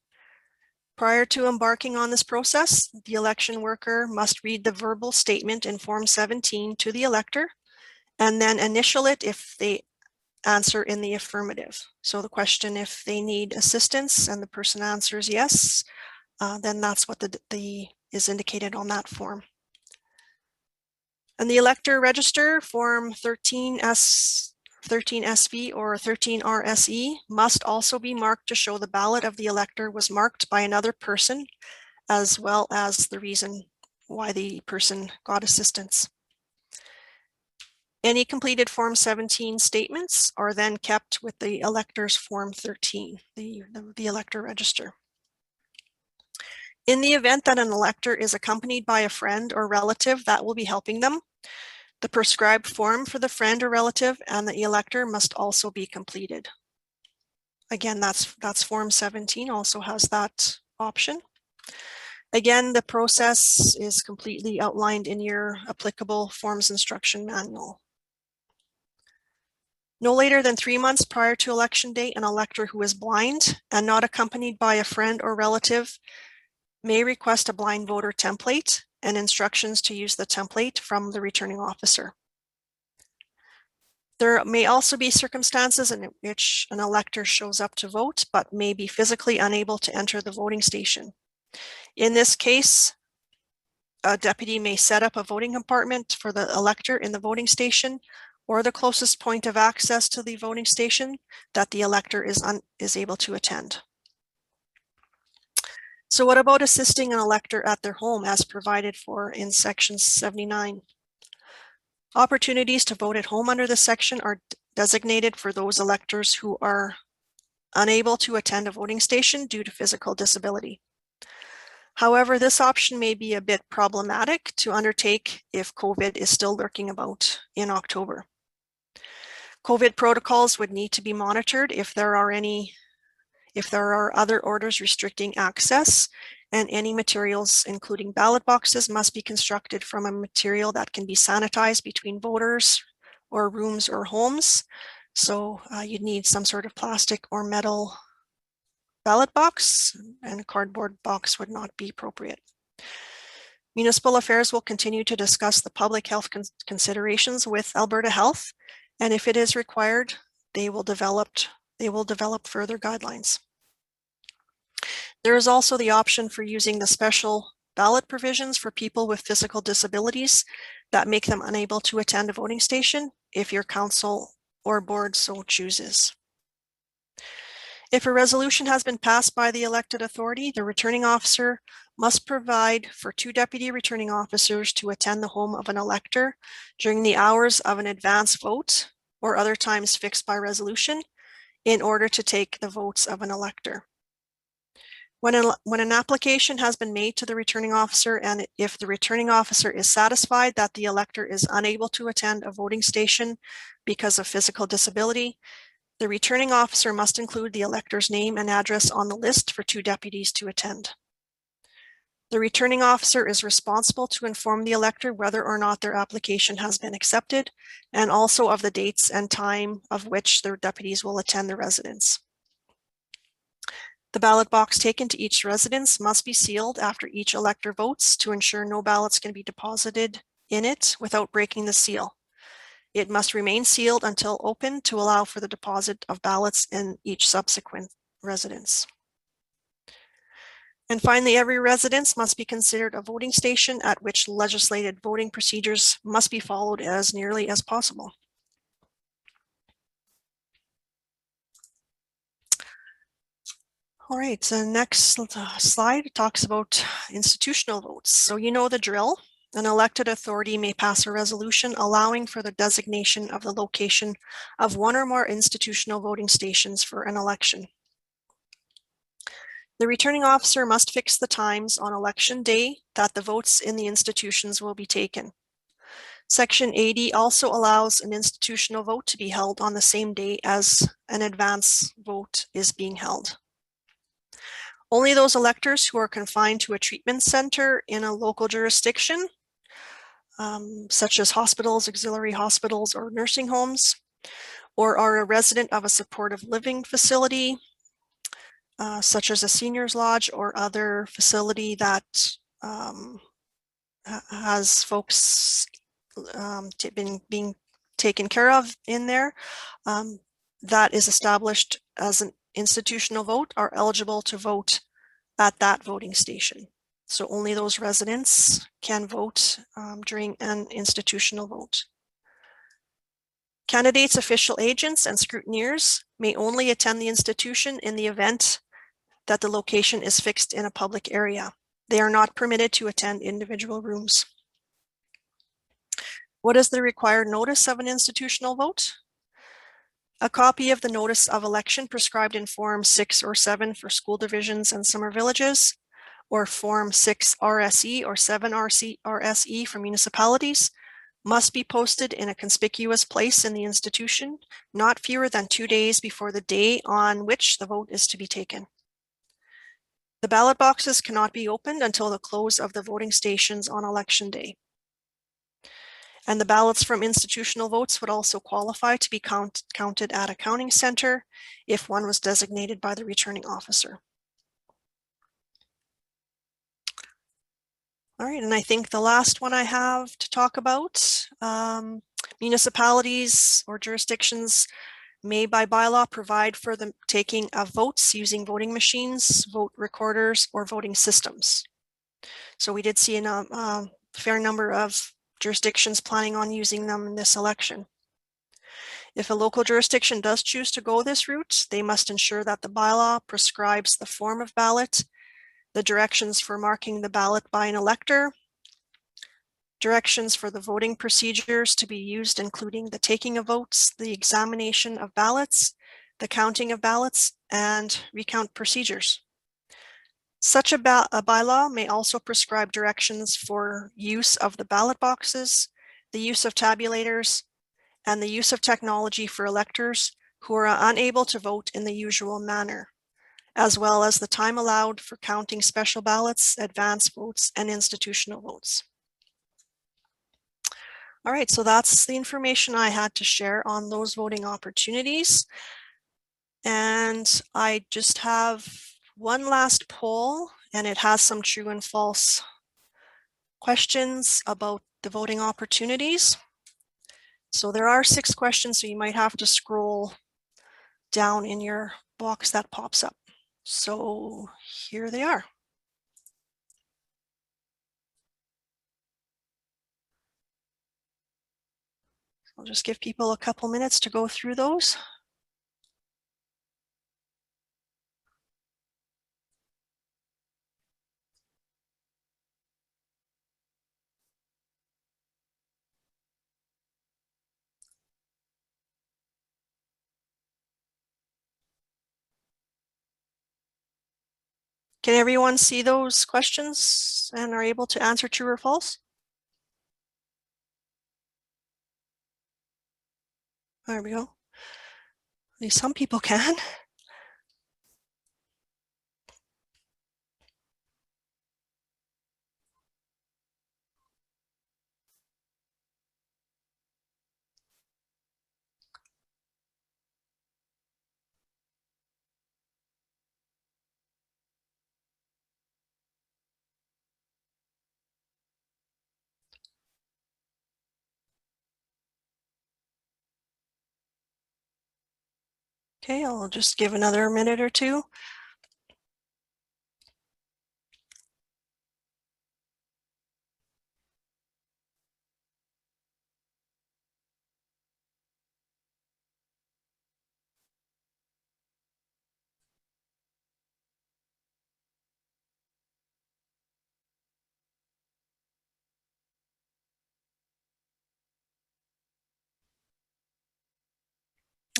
Prior to embarking on this process, the election worker must read the verbal statement in Form 17 to the elector and then initial it if they answer in the affirmative. So the question, if they need assistance and the person answers yes, then that's what is indicated on that form. And the Elector Register, Form 13SV or 13RSE, must also be marked to show the ballot of the elector was marked by another person, as well as the reason why the person got assistance. Any completed Form 17 statements are then kept with the elector's Form 13, the Elector Register. In the event that an elector is accompanied by a friend or relative that will be helping them, the prescribed form for the friend or relative and the elector must also be completed. Again, that's Form 17 also has that option. Again, the process is completely outlined in your applicable forms instruction manual. No later than 3 months prior to election day, an elector who is blind and not accompanied by a friend or relative may request a blind voter template and instructions to use the template from the returning officer. There may also be circumstances in which an elector shows up to vote but may be physically unable to enter the voting station. In this case, a deputy may set up a voting compartment for the elector in the voting station or the closest point of access to the voting station that the elector is able to attend. So what about assisting an elector at their home as provided for in Section 79? Opportunities to vote at home under this section are designated for those electors who are unable to attend a voting station due to physical disability. However, this option may be a bit problematic to undertake if COVID is still lurking about in October. COVID protocols would need to be monitored if there are other orders restricting access, and any materials, including ballot boxes, must be constructed from a material that can be sanitized between voters or rooms or homes. So you'd need some sort of plastic or metal ballot box, and a cardboard box would not be appropriate. Municipal Affairs will continue to discuss the public health considerations with Alberta Health, and if it is required, they will develop further guidelines. There is also the option for using the special ballot provisions for people with physical disabilities that make them unable to attend a voting station if your council or board so chooses. If a resolution has been passed by the elected authority, the returning officer must provide for 2 deputy returning officers to attend the home of an elector during the hours of an advance vote or other times fixed by resolution in order to take the votes of an elector. When an application has been made to the returning officer, and if the returning officer is satisfied that the elector is unable to attend a voting station because of physical disability, the returning officer must include the elector's name and address on the list for 2 deputies to attend. The returning officer is responsible to inform the elector whether or not their application has been accepted, and also of the dates and time of which their deputies will attend the residence. The ballot box taken to each residence must be sealed after each elector votes to ensure no ballots can be deposited in it without breaking the seal. It must remain sealed until open to allow for the deposit of ballots in each subsequent residence. And finally, every residence must be considered a voting station at which legislated voting procedures must be followed as nearly as possible. All right, so the next slide talks about institutional votes. So you know the drill. An elected authority may pass a resolution allowing for the designation of the location of 1 or more institutional voting stations for an election. The returning officer must fix the times on election day that the votes in the institutions will be taken. Section 80 also allows an institutional vote to be held on the same day as an advance vote is being held. Only those electors who are confined to a treatment center in a local jurisdiction, such as hospitals, auxiliary hospitals, or nursing homes, or are a resident of a supportive living facility, such as a seniors lodge or other facility that has folks being taken care of in there, that is established as an institutional vote are eligible to vote at that voting station. So only those residents can vote during an institutional vote. Candidates, official agents, and scrutineers may only attend the institution in the event that the location is fixed in a public area. They are not permitted to attend individual rooms. What is the required notice of an institutional vote? A copy of the notice of election prescribed in Form 6 or 7 for school divisions and summer villages, or Form 6 RSE or 7 RSE for municipalities, must be posted in a conspicuous place in the institution, not fewer than 2 days before the day on which the vote is to be taken. The ballot boxes cannot be opened until the close of the voting stations on election day. And the ballots from institutional votes would also qualify to be counted at a counting center if one was designated by the returning officer. All right, and I think the last one I have to talk about, municipalities or jurisdictions may by bylaw provide for the taking of votes using voting machines, vote recorders, or voting systems. So we did see a fair number of jurisdictions planning on using them in this election. If a local jurisdiction does choose to go this route, they must ensure that the bylaw prescribes the form of ballot, the directions for marking the ballot by an elector, directions for the voting procedures to be used, including the taking of votes, the examination of ballots, the counting of ballots, and recount procedures. Such a bylaw may also prescribe directions for use of the ballot boxes, the use of tabulators, and the use of technology for electors who are unable to vote in the usual manner, as well as the time allowed for counting special ballots, advance votes, and institutional votes. All right, so that's the information I had to share on those voting opportunities. And I just have one last poll, and it has some true and false questions about the voting opportunities. So there are 6 questions, so you might have to scroll down in your box that pops up. So here they are. I'll just give people a couple minutes to go through those. Can everyone see those questions and are able to answer true or false? There we go. At least some people can. Okay, I'll just give another minute or two.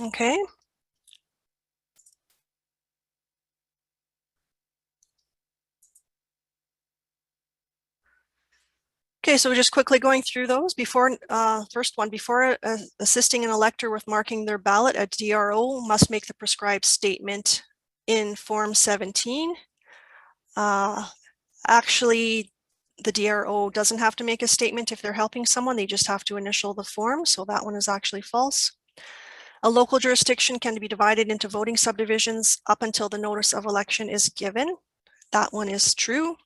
Okay. Okay, so just quickly going through those before, first one, before assisting an elector with marking their ballot, a DRO must make the prescribed statement in Form 17. Actually, the DRO doesn't have to make a statement if they're helping someone, they just have to initial the form, so that one is actually false. A local jurisdiction can be divided into voting subdivisions up until the notice of election is given. That one is true.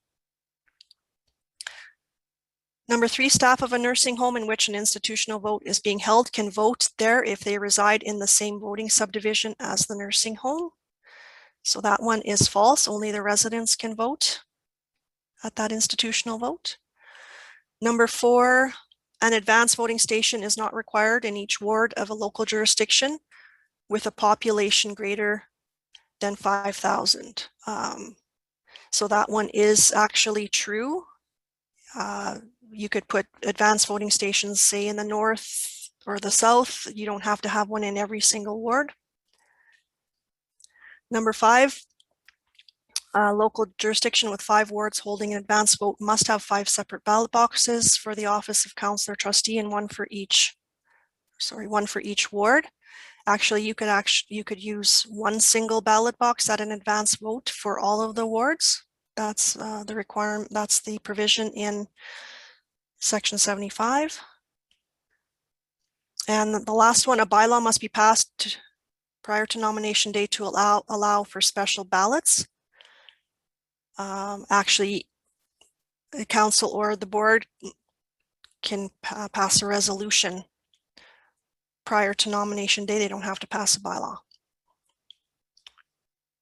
Number 3, staff of a nursing home in which an institutional vote is being held can vote there if they reside in the same voting subdivision as the nursing home. So that one is false. Only the residents can vote at that institutional vote. Number 4, an advanced voting station is not required in each ward of a local jurisdiction with a population greater than 5,000. So that one is actually true. You could put advanced voting stations, say in the north or the south. You don't have to have one in every single ward. Number 5, a local jurisdiction with 5 wards holding an advanced vote must have 5 separate ballot boxes for the office of councillor trustee and one for each ward. Actually, you could use one single ballot box at an advanced vote for all of the wards. That's the requirement. That's the provision in Section 75. And the last one, a bylaw must be passed prior to nomination day to allow for special ballots. Actually, the council or the board can pass a resolution prior to nomination day. They don't have to pass a bylaw.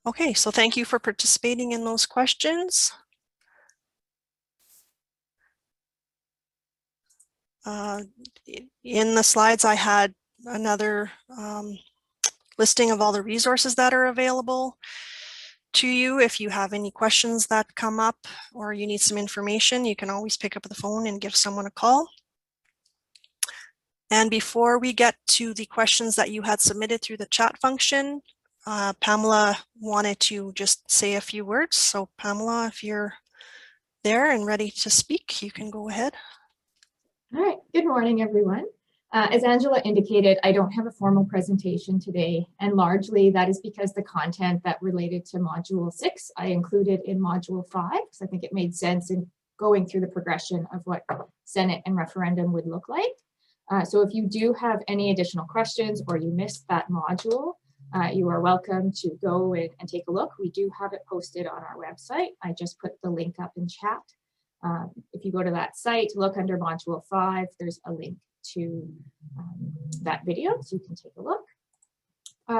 Okay, so thank you for participating in those questions. In the slides, I had another listing of all the resources that are available to you. If you have any questions that come up or you need some information, you can always pick up the phone and give someone a call. And before we get to the questions that you had submitted through the chat function, Pamela wanted to just say a few words. So Pamela, if you're there and ready to speak, you can go ahead. All right, good morning, everyone. As Angela indicated, I don't have a formal presentation today, and largely that is because the content that related to Module 6 I included in Module 5, because I think it made sense in going through the progression of what Senate and referendum would look like. So if you do have any additional questions or you missed that module, you are welcome to go and take a look. We do have it posted on our website. I just put the link up in chat. If you go to that site, look under Module 5, there's a link to that video, so you can take a look.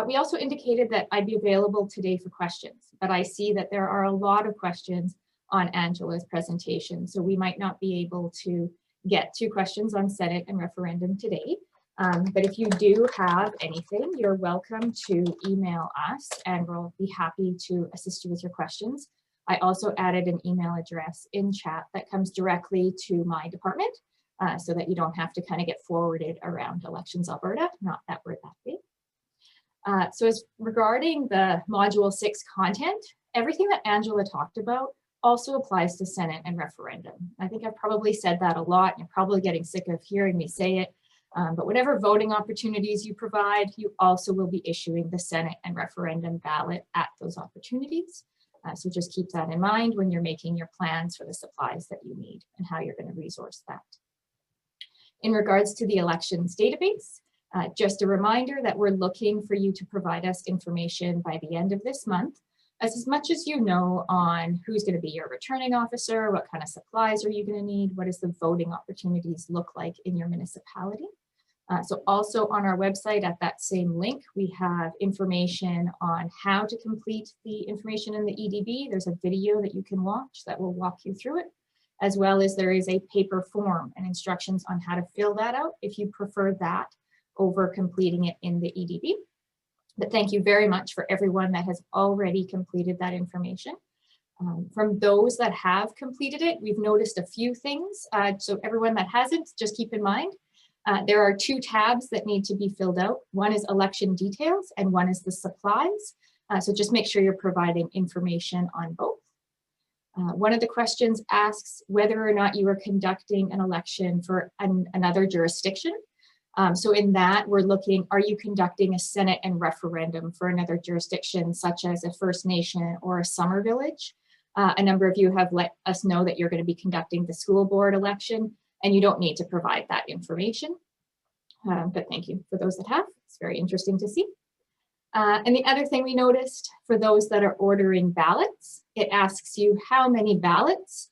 We also indicated that I'd be available today for questions, but I see that there are a lot of questions on Angela's presentation, so we might not be able to get to questions on Senate and referendum today. But if you do have anything, you're welcome to email us and we'll be happy to assist you with your questions. I also added an email address in chat that comes directly to my department so that you don't have to kind of get forwarded around Elections Alberta, not that we're that big. So as regarding the Module 6 content, everything that Angela talked about also applies to Senate and referendum. I think I've probably said that a lot, and you're probably getting sick of hearing me say it, but whatever voting opportunities you provide, you also will be issuing the Senate and referendum ballot at those opportunities. So just keep that in mind when you're making your plans for the supplies that you need and how you're going to resource that. In regards to the elections database, just a reminder that we're looking for you to provide us information by the end of this month, as much as you know on who's going to be your returning officer, what kind of supplies are you going to need, what does the voting opportunities look like in your municipality. So also on our website at that same link, we have information on how to complete the information in the EDB. There's a video that you can watch that will walk you through it, as well as there is a paper form and instructions on how to fill that out if you prefer that over completing it in the EDB. But thank you very much for everyone that has already completed that information. From those that have completed it, we've noticed a few things. So everyone that hasn't, just keep in mind, there are 2 tabs that need to be filled out. One is election details and one is the supplies. So just make sure you're providing information on both. One of the questions asks whether or not you are conducting an election for another jurisdiction. So in that, we're looking, are you conducting a Senate and referendum for another jurisdiction, such as a First Nation or a summer village? A number of you have let us know that you're going to be conducting the school board election, and you don't need to provide that information. but thank you for those that have. It's very interesting to see. And the other thing we noticed for those that are ordering ballots, it asks you how many ballots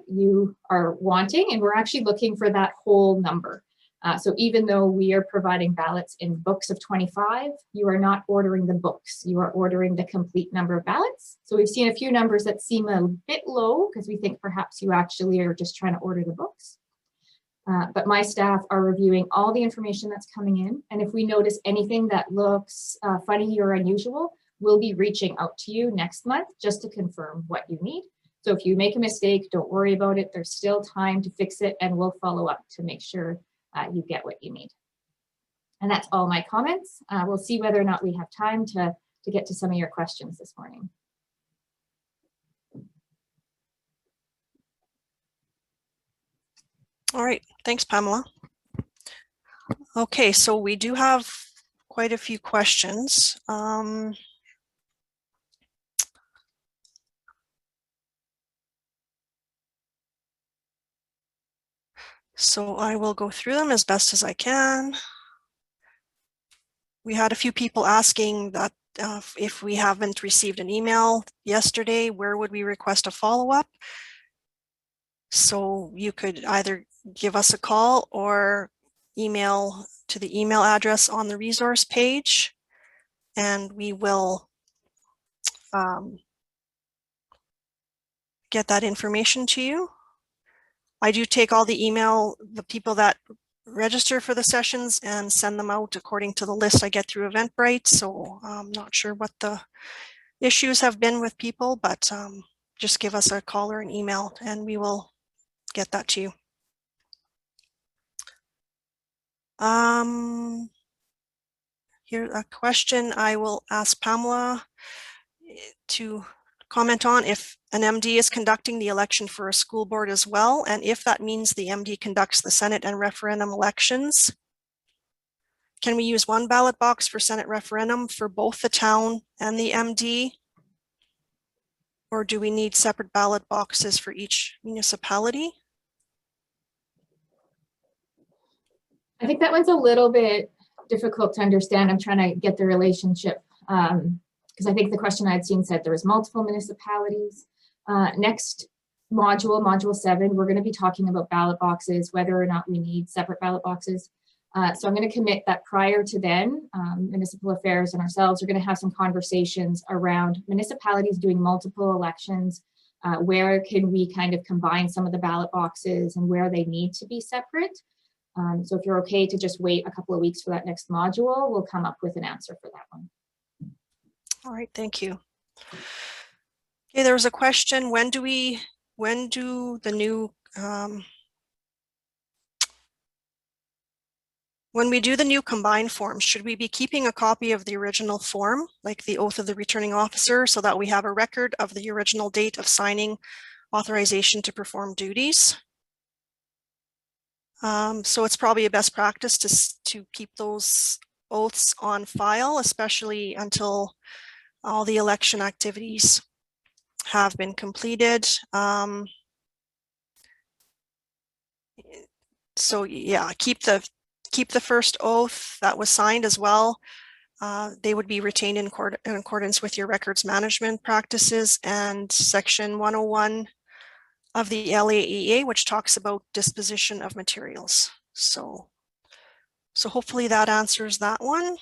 you are wanting, and we're actually looking for that whole number. So even though we are providing ballots in books of 25, you are not ordering the books, you are ordering the complete number of ballots. So we've seen a few numbers that seem a bit low because we think perhaps you actually are just trying to order the books. But my staff are reviewing all the information that's coming in. And if we notice anything that looks funny or unusual, we'll be reaching out to you next month just to confirm what you need. So if you make a mistake, don't worry about it. There's still time to fix it, and we'll follow up to make sure you get what you need. And that's all my comments. We'll see whether or not we have time to get to some of your questions this morning. All right, thanks, Pamela. Okay, so we do have quite a few questions. So I will go through them as best as I can. We had a few people asking that if we haven't received an email yesterday, where would we request a follow-up? So you could either give us a call or email to the email address on the resource page, and we will get that information to you. I do take all the people that register for the sessions and send them out according to the list I get through Eventbrite. So I'm not sure what the issues have been with people, but just give us a call or an email and we will get that to you. Here's a question I will ask Pamela to comment on: if an MD is conducting the election for a school board as well, and if that means the MD conducts the Senate and referendum elections, can we use one ballot box for Senate referendum for both the town and the MD? Or do we need separate ballot boxes for each municipality? I think that one's a little bit difficult to understand. I'm trying to get the relationship because I think the question I'd seen said there was multiple municipalities. Next module, module 7, we're going to be talking about ballot boxes, whether or not we need separate ballot boxes. So I'm going to commit that prior to then, Municipal Affairs and ourselves are going to have some conversations around municipalities doing multiple elections. Where can we kind of combine some of the ballot boxes and where they need to be separate? So if you're okay to just wait a couple of weeks for that next module, we'll come up with an answer for that one. All right, thank you. Okay, there was a question: when do the new when we do the new combined forms, should we be keeping a copy of the original form, like the oath of the returning officer, so that we have a record of the original date of signing authorization to perform duties? So it's probably a best practice to keep those oaths on file, especially until all the election activities have been completed. So yeah, keep the first oath that was signed as well. They would be retained in accordance with your records management practices and section 101 of the Laea, which talks about disposition of materials. So hopefully that answers that one.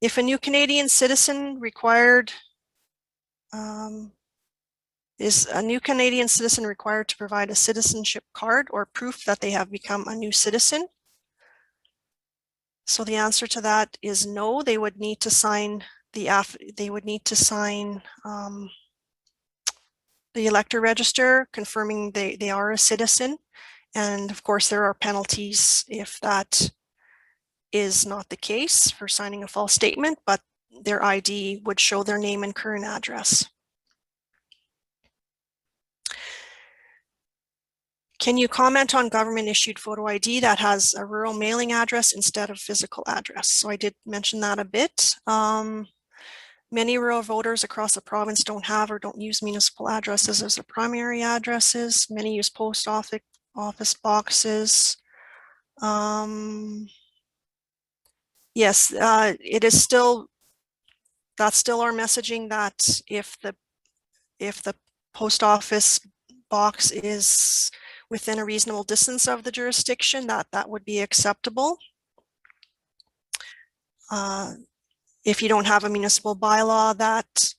If a new Canadian citizen required, is a new Canadian citizen required to provide a citizenship card or proof that they have become a new citizen? So the answer to that is no. They would need to sign the Elector Register confirming they are a citizen. And of course, there are penalties if that is not the case for signing a false statement, but their ID would show their name and current address. Can you comment on government issued photo ID that has a rural mailing address instead of physical address? So I did mention that a bit. Many rural voters across the province don't have or don't use municipal addresses as their primary addresses. Many use post office boxes. Yes, it is still, that's still our messaging, that if the post office box is within a reasonable distance of the jurisdiction, that would be acceptable. If you don't have a municipal bylaw that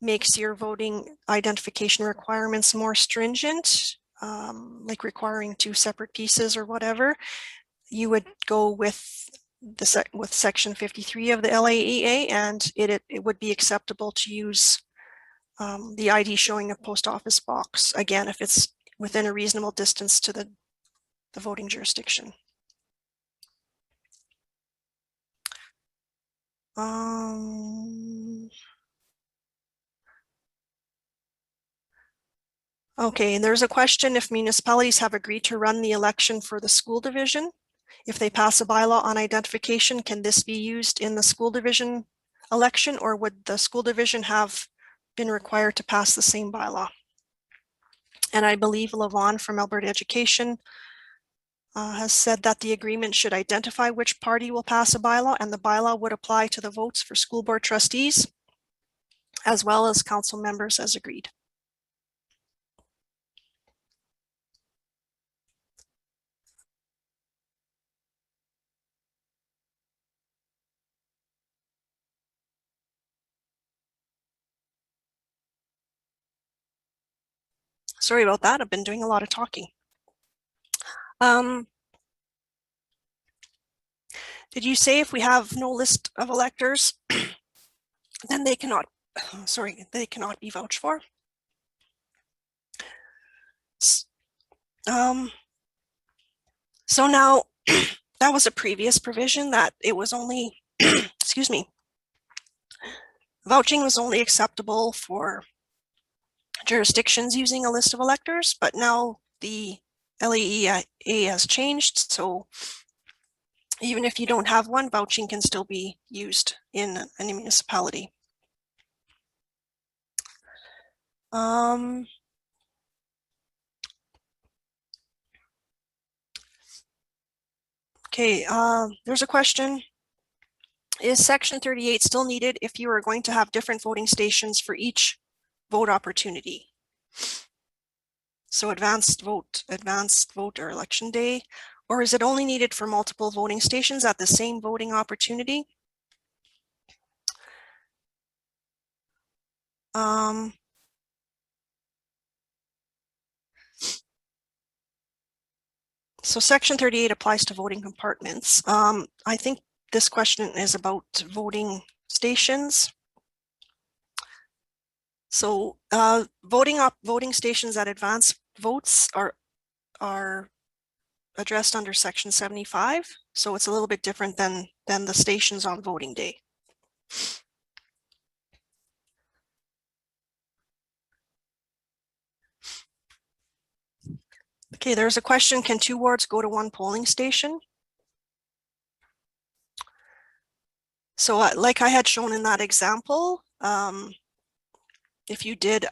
makes your voting identification requirements more stringent, like requiring 2 separate pieces or whatever, you would go with section 53 of the Laea, and it would be acceptable to use the ID showing a post office box, again, if it's within a reasonable distance to the voting jurisdiction. Okay, there's a question if municipalities have agreed to run the election for the school division. If they pass a bylaw on identification, can this be used in the school division election, or would the school division have been required to pass the same bylaw? And I believe Levon from Alberta Education has said that the agreement should identify which party will pass a bylaw, and the bylaw would apply to the votes for school board trustees as well as council members as agreed. Sorry about that. I've been doing a lot of talking. Did you say if we have no list of electors, then they cannot, they cannot be vouched for? So now that was a previous provision that it was only, excuse me, vouching was only acceptable for jurisdictions using a list of electors, but now the Laea has changed. So even if you don't have one, vouching can still be used in any municipality. Okay, there's a question. Is section 38 still needed if you are going to have different voting stations for each vote opportunity? So advanced vote or election day, or is it only needed for multiple voting stations at the same voting opportunity? So section 38 applies to voting compartments. I think this question is about voting stations. So voting stations at advanced votes are addressed under section 75. So it's a little bit different than the stations on voting day. Okay, there's a question, can 2 wards go to 1 polling station? So like I had shown in that example, if you did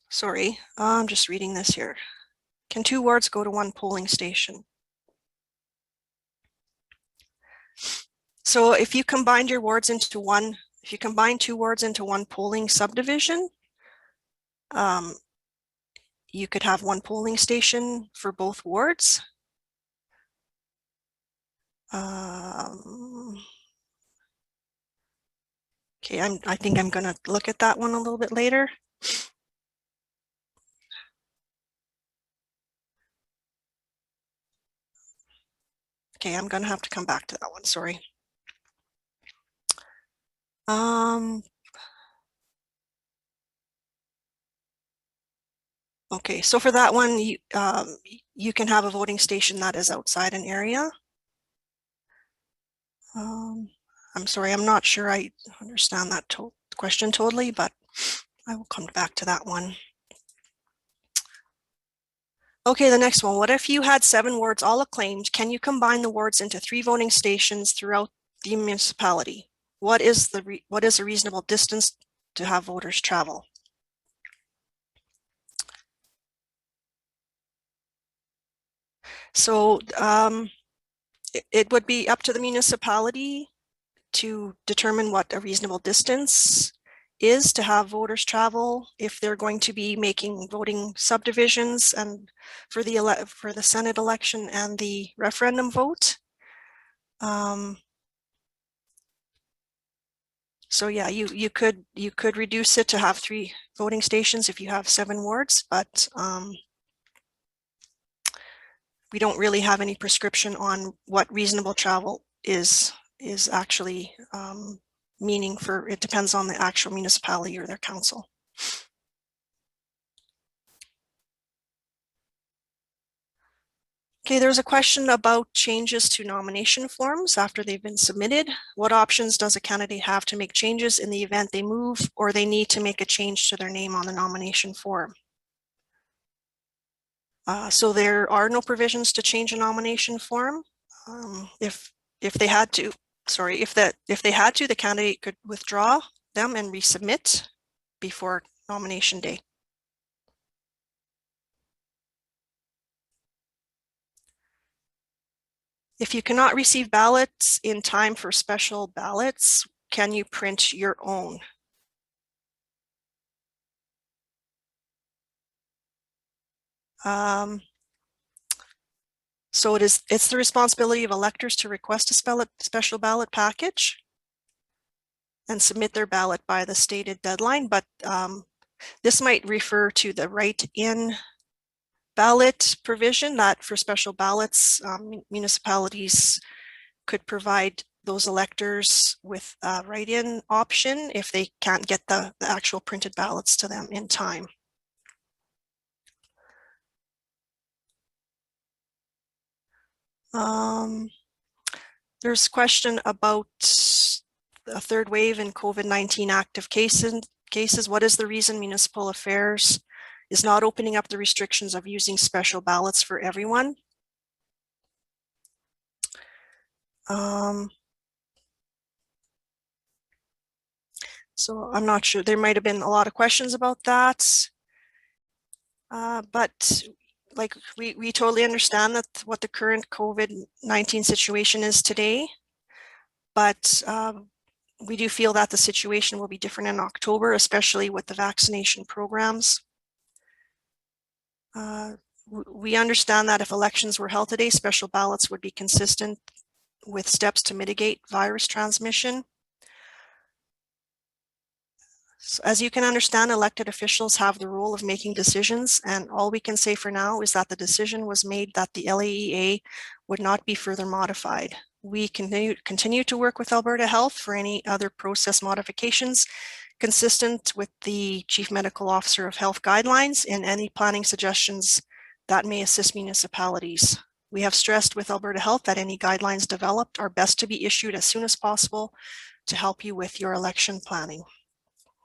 sorry, I'm just reading this here. Can 2 wards go to 1 polling station? So if you combined your wards into one, if you combine 2 wards into 1 polling subdivision, you could have 1 polling station for both wards. Okay, I think I'm gonna look at that one a little bit later. Okay, I'm gonna have to come back to that one, sorry. Okay, so for that one, you can have a voting station that is outside an area. I'm sorry, I'm not sure I understand that question totally, but I will come back to that one. Okay, the next one. What if you had 7 wards all acclaimed? Can you combine the wards into 3 voting stations throughout the municipality? What is a reasonable distance to have voters travel? So it would be up to the municipality to determine what a reasonable distance is to have voters travel if they're going to be making voting subdivisions and for the Senate election and the referendum vote. So yeah, you could reduce it to have 3 voting stations if you have 7 wards, but we don't really have any prescription on what reasonable travel is actually meaning for. It depends on the actual municipality or their council. Okay, there's a question about changes to nomination forms after they've been submitted. What options does a candidate have to make changes in the event they move or they need to make a change to their name on the nomination form? So there are no provisions to change a nomination form. If they had to, the candidate could withdraw them and resubmit before nomination day. If you cannot receive ballots in time for special ballots, can you print your own? So it's the responsibility of electors to request a special ballot package and submit their ballot by the stated deadline, but this might refer to the write-in ballot provision that for special ballots, municipalities could provide those electors with a write-in option if they can't get the actual printed ballots to them in time. There's a question about a third wave in COVID-19 active cases. What is the reason Municipal Affairs is not opening up the restrictions of using special ballots for everyone? So I'm not sure. There might have been a lot of questions about that. But like we totally understand that what the current COVID-19 situation is today. But we do feel that the situation will be different in October, especially with the vaccination programs. We understand that if elections were held today, special ballots would be consistent with steps to mitigate virus transmission. So as you can understand, elected officials have the role of making decisions, and all we can say for now is that the decision was made that the Laea would not be further modified. We continue to work with Alberta Health for any other process modifications consistent with the Chief Medical Officer of Health guidelines and any planning suggestions that may assist municipalities. We have stressed with Alberta Health that any guidelines developed are best to be issued as soon as possible to help you with your election planning.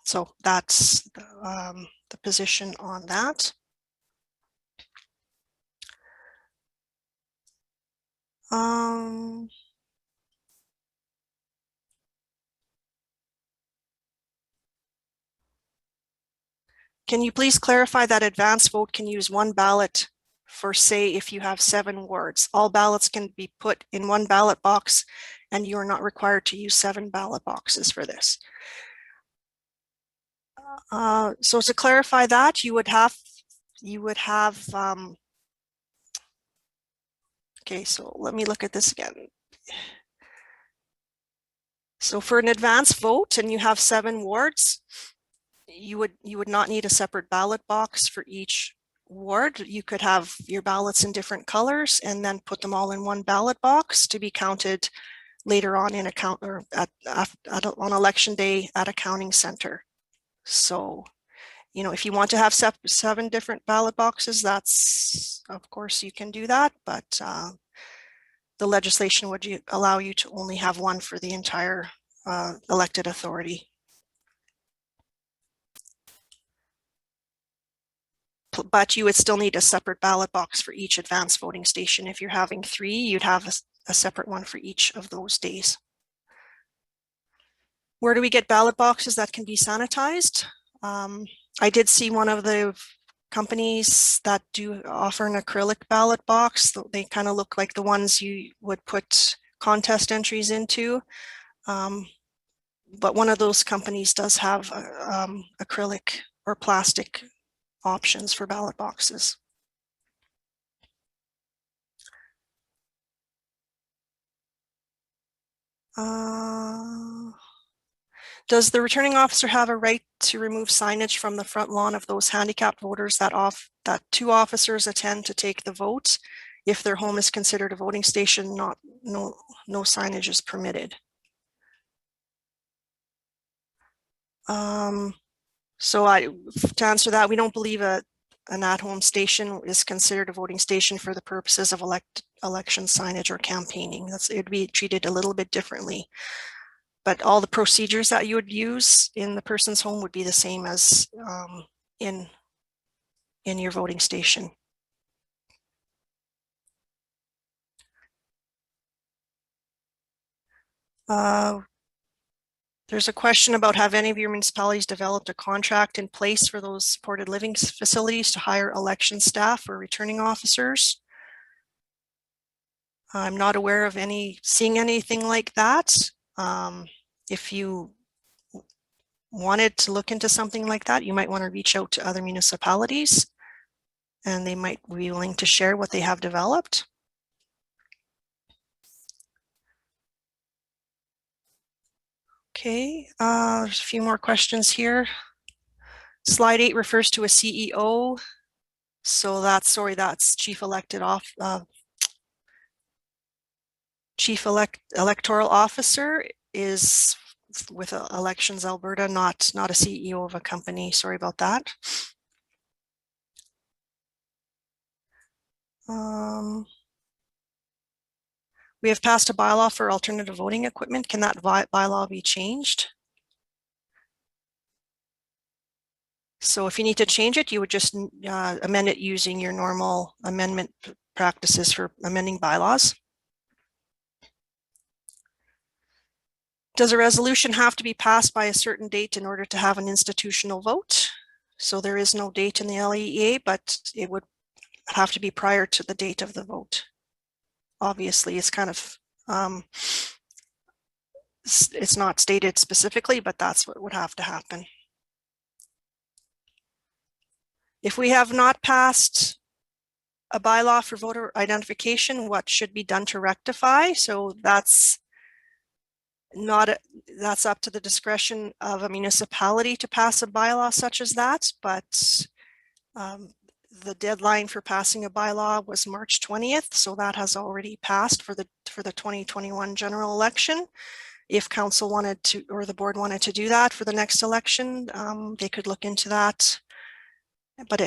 So that's the position on that. Can you please clarify that advance vote can use one ballot for, say, if you have 7 wards? All ballots can be put in one ballot box and you are not required to use 7 ballot boxes for this. So to clarify that, you would have okay, so let me look at this again. So for an advance vote and you have 7 wards, you would not need a separate ballot box for each ward. You could have your ballots in different colors and then put them all in one ballot box to be counted later on in account or on election day at a counting center. So, you know, if you want to have 7 different ballot boxes, that's, of course, you can do that, but the legislation would allow you to only have one for the entire elected authority. But you would still need a separate ballot box for each advanced voting station. If you're having 3, you'd have a separate one for each of those days. Where do we get ballot boxes that can be sanitized? I did see one of the companies that do offer an acrylic ballot box. They kind of look like the ones you would put contest entries into. But one of those companies does have acrylic or plastic options for ballot boxes. Does the returning officer have a right to remove signage from the front lawn of those handicapped voters that two officers attend to take the vote? If their home is considered a voting station, no signage is permitted. To answer that, we don't believe an at-home station is considered a voting station for the purposes of election signage or campaigning. It'd be treated a little bit differently. But all the procedures that you would use in the person's home would be the same as in your voting station. There's a question about, have any of your municipalities developed a contract in place for those supported living facilities to hire election staff or returning officers? I'm not aware of seeing anything like that. If you wanted to look into something like that, you might want to reach out to other municipalities and they might be willing to share what they have developed. Okay, there's a few more questions here. Slide 8 refers to a CEO. So that's Chief Electoral Officer is with Elections Alberta, not a CEO of a company. Sorry about that. We have passed a bylaw for alternative voting equipment. Can that bylaw be changed? So if you need to change it, you would just amend it using your normal amendment practices for amending bylaws. Does a resolution have to be passed by a certain date in order to have an institutional vote? So there is no date in the LEA, but it would have to be prior to the date of the vote. Obviously, it's kind of, it's not stated specifically, but that's what would have to happen. If we have not passed a bylaw for voter identification, what should be done to rectify? So that's up to the discretion of a municipality to pass a bylaw such as that, but the deadline for passing a bylaw was March 20th, so that has already passed for the 2021 general election. If council wanted to, or the board wanted to do that for the next election, they could look into that. But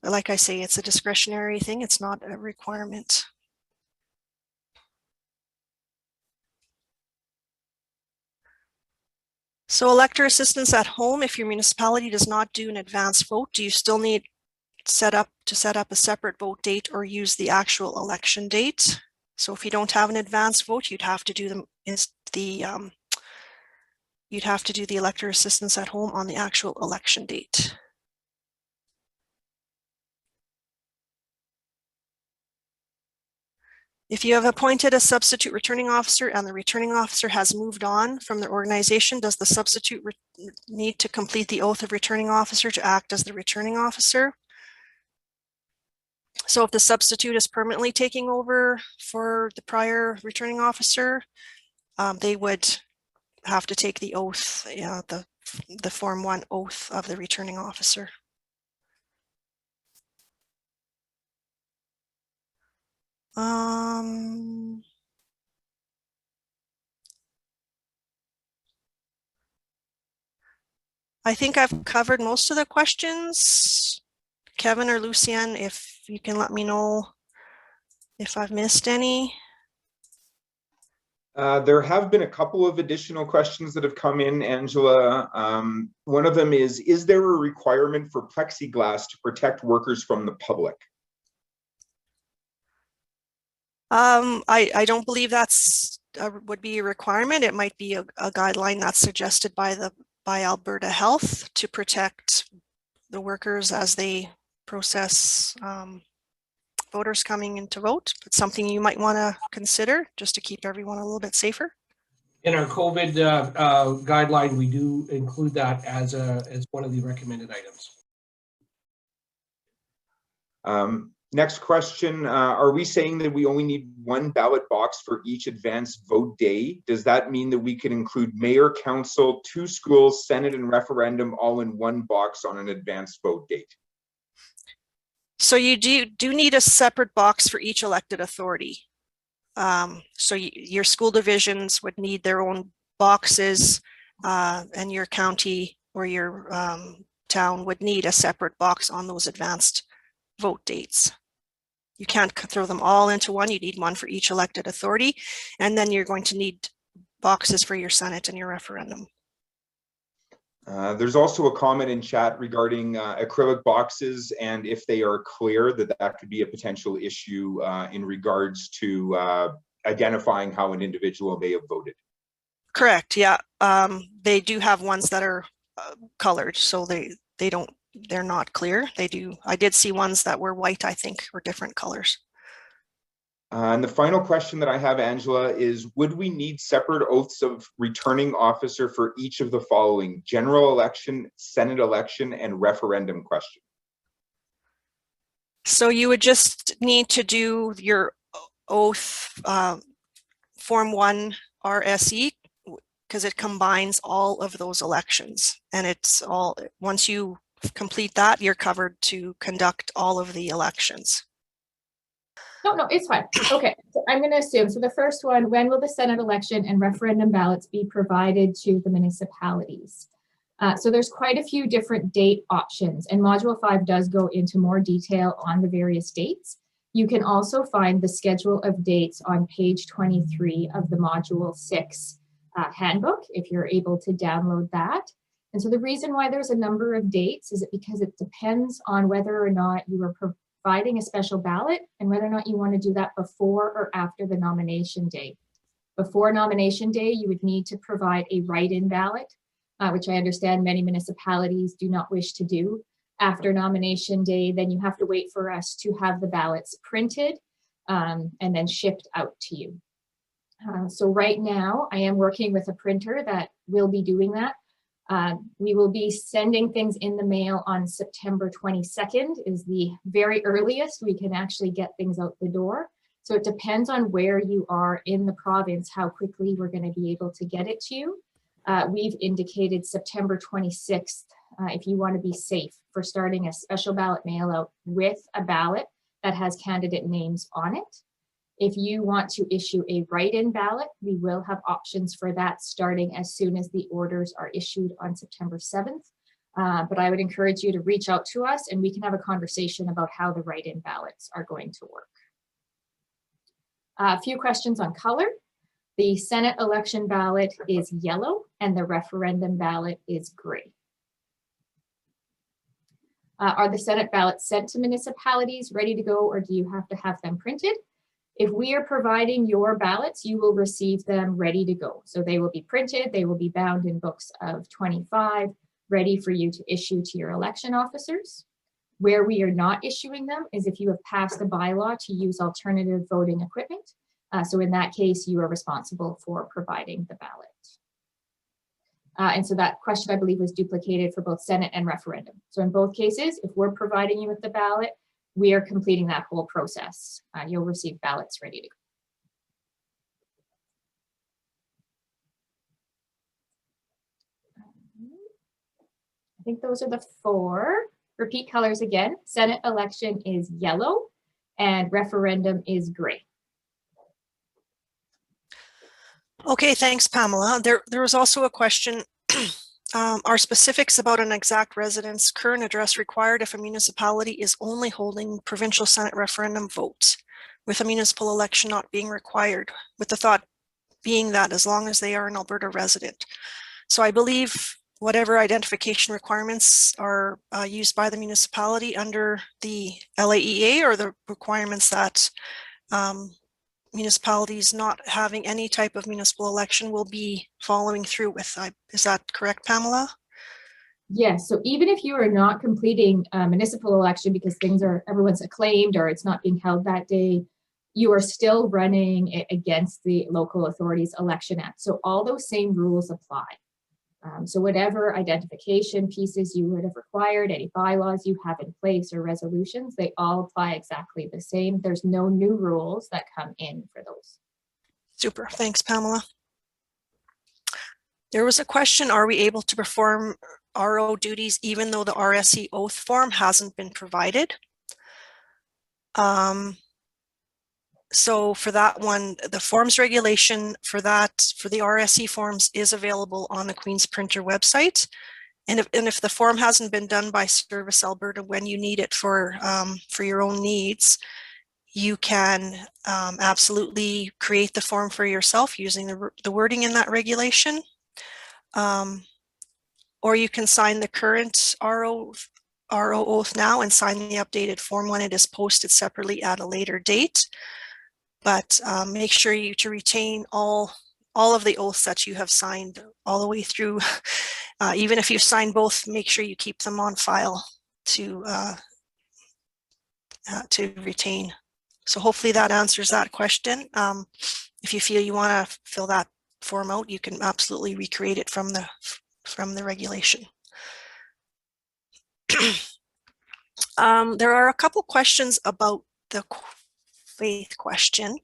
like I say, it's a discretionary thing. It's not a requirement. So elector assistance at home, if your municipality does not do an advance vote, do you still need to set up a separate vote date or use the actual election date? So if you don't have an advance vote, you'd have to do the elector assistance at home on the actual election date. If you have appointed a substitute returning officer and the returning officer has moved on from the organization, does the substitute need to complete the oath of returning officer to act as the returning officer? So if the substitute is permanently taking over for the prior returning officer, they would have to take the oath, the Form 1 oath of the returning officer. I think I've covered most of the questions. Kevin or Lucian, if you can let me know if I've missed any. There have been a couple of additional questions that have come in, Angela. One of them is there a requirement for plexiglass to protect workers from the public? I don't believe that's would be a requirement. It might be a guideline that's suggested by Alberta Health to protect the workers as they process voters coming in to vote. It's something you might want to consider just to keep everyone a little bit safer. In our COVID guideline, we do include that as one of the recommended items. Next question, are we saying that we only need one ballot box for each advanced vote day? Does that mean that we can include mayor, council, 2 schools, Senate, and referendum all in one box on an advanced vote date? So you do need a separate box for each elected authority. So your school divisions would need their own boxes, and your county or your town would need a separate box on those advanced vote dates. You can't throw them all into one. You need one for each elected authority, and then you're going to need boxes for your Senate and your referendum. There's also a comment in chat regarding acrylic boxes, and if they are clear, that could be a potential issue in regards to identifying how an individual may have voted. Correct. Yeah. They do have ones that are colored, so they're not clear. I did see ones that were white, I think, or different colors. And the final question that I have, Angela, is would we need separate oaths of returning officer for each of the following: general election, Senate election, and referendum question? So you would just need to do your oath, Form 1 RSE, because it combines all of those elections. And it's all, once you complete that, you're covered to conduct all of the elections. No, it's fine. Okay, so I'm going to assume, so the first one, when will the Senate election and referendum ballots be provided to the municipalities? So there's quite a few different date options, and Module 5 does go into more detail on the various dates. You can also find the schedule of dates on page 23 of the Module 6 handbook, if you're able to download that. And so the reason why there's a number of dates is because it depends on whether or not you are providing a special ballot and whether or not you want to do that before or after the nomination day. Before nomination day, you would need to provide a write-in ballot, which I understand many municipalities do not wish to do. After nomination day, then you have to wait for us to have the ballots printed and then shipped out to you. So right now, I am working with a printer that will be doing that. We will be sending things in the mail on September 22nd is the very earliest we can actually get things out the door. So it depends on where you are in the province, how quickly we're going to be able to get it to you. We've indicated September 26th if you want to be safe for starting a special ballot mail out with a ballot that has candidate names on it. If you want to issue a write-in ballot, we will have options for that starting as soon as the orders are issued on September 7th. But I would encourage you to reach out to us and we can have a conversation about how the write-in ballots are going to work. A few questions on color. The Senate election ballot is yellow and the referendum ballot is gray. Are the Senate ballots sent to municipalities ready to go, or do you have to have them printed? If we are providing your ballots, you will receive them ready to go. So they will be printed, they will be bound in books of 25, ready for you to issue to your election officers. Where we are not issuing them is if you have passed a bylaw to use alternative voting equipment. So in that case, you are responsible for providing the ballot. And so that question, I believe, was duplicated for both Senate and referendum. So in both cases, if we're providing you with the ballot, we are completing that whole process. You'll receive ballots ready to go. I think those are the 4. Repeat colors again. Senate election is yellow and referendum is gray. Okay, thanks, Pamela. There was also a question. Are specifics about an exact resident's current address required if a municipality is only holding provincial Senate referendum votes, with a municipal election not being required, with the thought being that as long as they are an Alberta resident? So I believe whatever identification requirements are used by the municipality under the Laea or the requirements that municipalities not having any type of municipal election will be following through with. Is that correct, Pamela? Yes, so even if you are not completing a municipal election because everyone's acclaimed or it's not being held that day, you are still running it against the Local Authorities Election Act. So all those same rules apply. So whatever identification pieces you would have required, any bylaws you have in place or resolutions, they all apply exactly the same. There's no new rules that come in for those. Super, thanks, Pamela. There was a question, are we able to perform RO duties even though the RSE oath form hasn't been provided? So for that one, the forms regulation for the RSE forms is available on the Queen's Printer website. And if the form hasn't been done by Service Alberta when you need it for your own needs, you can absolutely create the form for yourself using the wording in that regulation. Or you can sign the current RO oath now and sign the updated form when it is posted separately at a later date. But make sure to retain all of the oaths that you have signed all the way through. Even if you've signed both, make sure you keep them on file to retain. So hopefully that answers that question. If you feel you want to fill that form out, you can absolutely recreate it from the regulation. There are a couple questions about the faith question.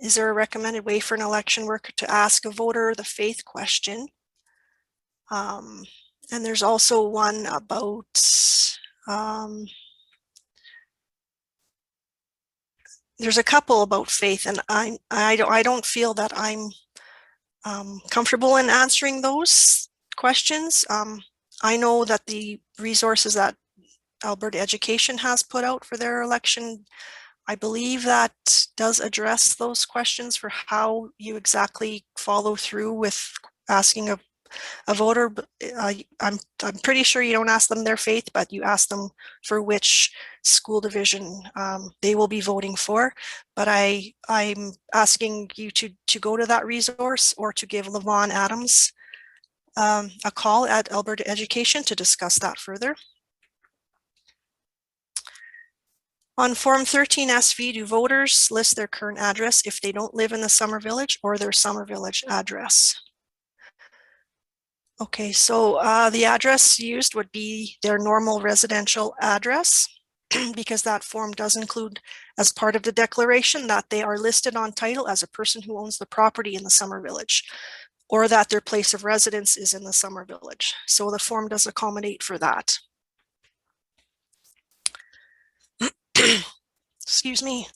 Is there a recommended way for an election worker to ask a voter the faith question? And there's also one about there's a couple about faith, and I don't feel that I'm comfortable in answering those questions. I know that the resources that Alberta Education has put out for their election, I believe that does address those questions for how you exactly follow through with asking a voter. I'm pretty sure you don't ask them their faith, but you ask them for which school division they will be voting for. But I'm asking you to go to that resource or to give Levon Adams a call at Alberta Education to discuss that further. On Form 13SV, do voters list their current address if they don't live in the Summer Village or their Summer Village address? Okay, so the address used would be their normal residential address because that form does include as part of the declaration that they are listed on title as a person who owns the property in the Summer Village or that their place of residence is in the Summer Village. So the form does accommodate for that. Excuse me.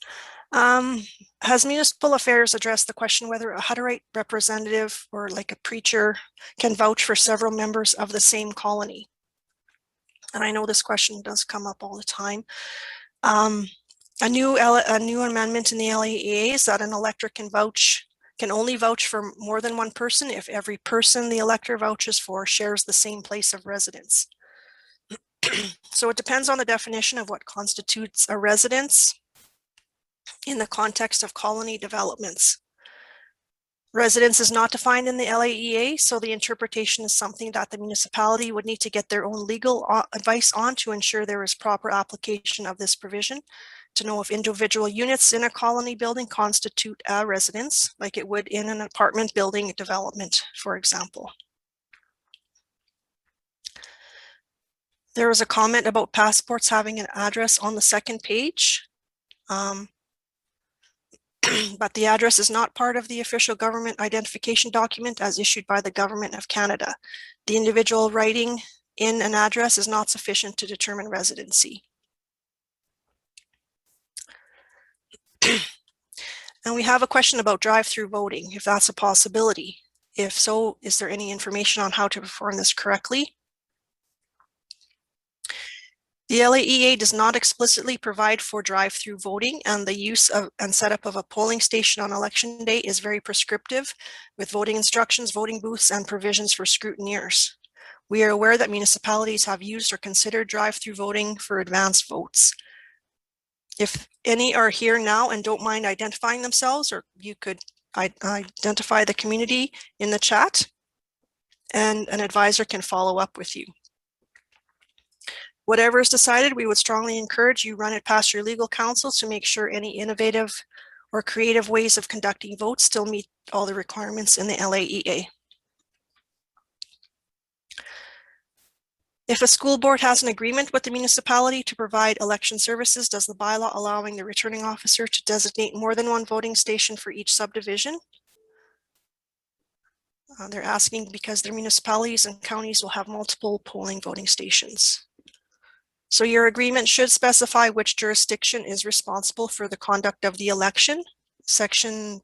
Has Municipal Affairs addressed the question whether a Hutterite representative or like a preacher can vouch for several members of the same colony? And I know this question does come up all the time. A new amendment in the Laea is that an elector can only vouch for more than one person if every person the elector vouches for shares the same place of residence. So it depends on the definition of what constitutes a residence in the context of colony developments. Residence is not defined in the Laea, so the interpretation is something that the municipality would need to get their own legal advice on to ensure there is proper application of this provision, to know if individual units in a colony building constitute a residence, like it would in an apartment building development, for example. There was a comment about passports having an address on the second page. But the address is not part of the official government identification document as issued by the Government of Canada. The individual writing in an address is not sufficient to determine residency. And we have a question about drive-through voting, if that's a possibility. If so, is there any information on how to perform this correctly? The Laea does not explicitly provide for drive-through voting, and the use of and setup of a polling station on election day is very prescriptive, with voting instructions, voting booths, and provisions for scrutineers. We are aware that municipalities have used or considered drive-through voting for advanced votes. If any are here now and don't mind identifying themselves, or you could identify the community in the chat. and an advisor can follow up with you. Whatever is decided, we would strongly encourage you run it past your legal counsel to make sure any innovative or creative ways of conducting votes still meet all the requirements in the Laea. If a school board has an agreement with the municipality to provide election services, does the bylaw allowing the returning officer to designate more than one voting station for each subdivision? They're asking because their municipalities and counties will have multiple polling voting stations. So your agreement should specify which jurisdiction is responsible for the conduct of the election. Section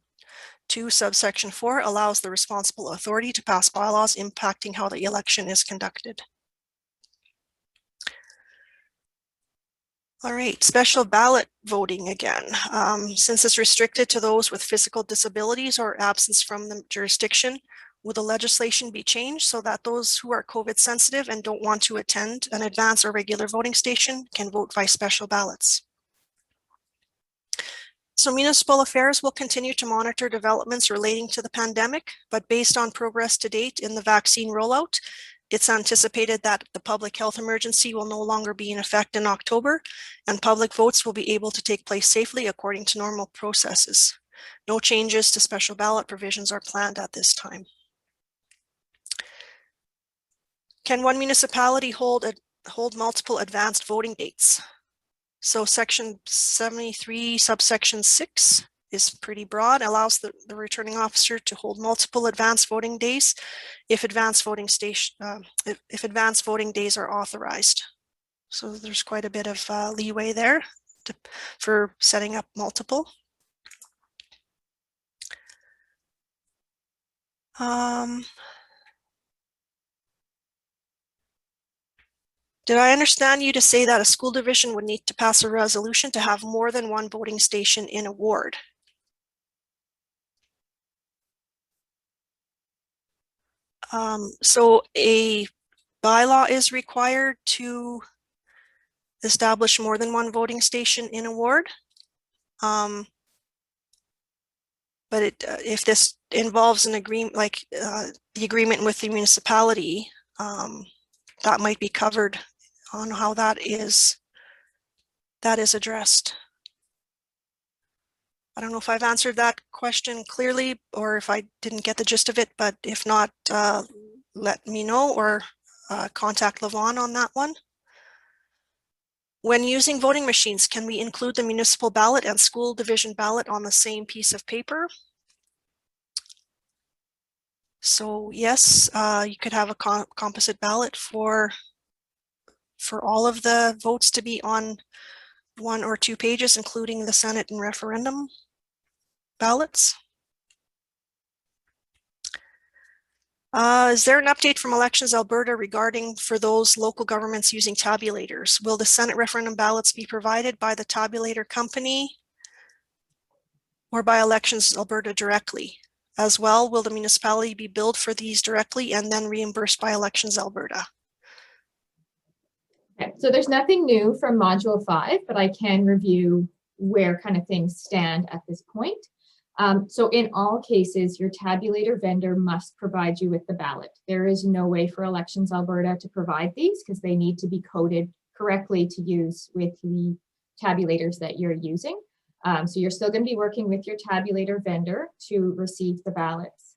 2, subsection 4 allows the responsible authority to pass bylaws impacting how the election is conducted. All right, special ballot voting again. Since it's restricted to those with physical disabilities or absence from the jurisdiction, will the legislation be changed so that those who are COVID sensitive and don't want to attend an advance or regular voting station can vote by special ballots? So municipal affairs will continue to monitor developments relating to the pandemic, but based on progress to date in the vaccine rollout, it's anticipated that the public health emergency will no longer be in effect in October, and public votes will be able to take place safely according to normal processes. No changes to special ballot provisions are planned at this time. Can one municipality hold multiple advanced voting dates? So section 73, subsection 6 is pretty broad, allows the returning officer to hold multiple advanced voting days if advanced voting days are authorized. So there's quite a bit of leeway there for setting up multiple. Did I understand you to say that a school division would need to pass a resolution to have more than one voting station in a ward? So a bylaw is required to establish more than one voting station in a ward. But if this involves an agreement, like the agreement with the municipality, that might be covered on how that is addressed. I don't know if I've answered that question clearly or if I didn't get the gist of it, but if not, let me know or contact Levon on that one. When using voting machines, can we include the municipal ballot and school division ballot on the same piece of paper? So yes, you could have a composite ballot for all of the votes to be on 1 or 2 pages, including the Senate and referendum ballots. Is there an update from Elections Alberta regarding for those local governments using tabulators? Will the Senate referendum ballots be provided by the tabulator company or by Elections Alberta directly? As well, will the municipality be billed for these directly and then reimbursed by Elections Alberta? Okay, so there's nothing new from Module 5, but I can review where kind of things stand at this point. So in all cases, your tabulator vendor must provide you with the ballot. There is no way for Elections Alberta to provide these because they need to be coded correctly to use with the tabulators that you're using. So you're still going to be working with your tabulator vendor to receive the ballots.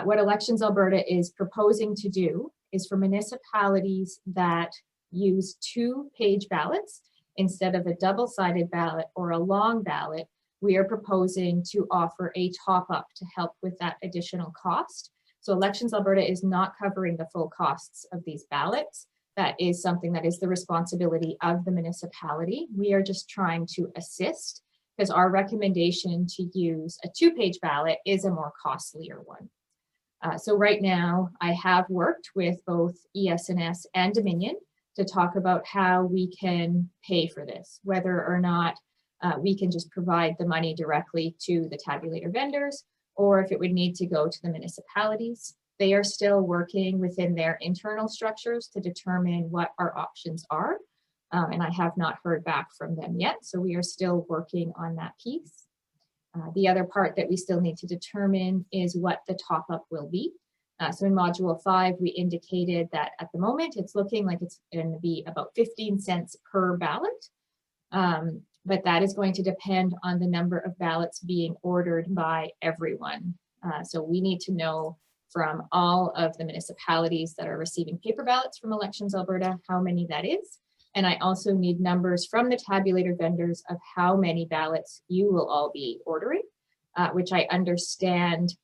What Elections Alberta is proposing to do is for municipalities that use 2-page ballots instead of a double-sided ballot or a long ballot, we are proposing to offer a top-up to help with that additional cost. So Elections Alberta is not covering the full costs of these ballots. That is something that is the responsibility of the municipality. We are just trying to assist because our recommendation to use a 2-page ballot is a more costlier one. So right now I have worked with both ES&S and Dominion to talk about how we can pay for this, whether or not we can just provide the money directly to the tabulator vendors, or if it would need to go to the municipalities. They are still working within their internal structures to determine what our options are. And I have not heard back from them yet. So we are still working on that piece. The other part that we still need to determine is what the top up will be. So in Module 5, we indicated that at the moment, it's looking like it's going to be about 15 cents per ballot. But that is going to depend on the number of ballots being ordered by everyone. So we need to know from all of the municipalities that are receiving paper ballots from Elections Alberta, how many that is. And I also need numbers from the tabulator vendors of how many ballots you will all be ordering, which I understand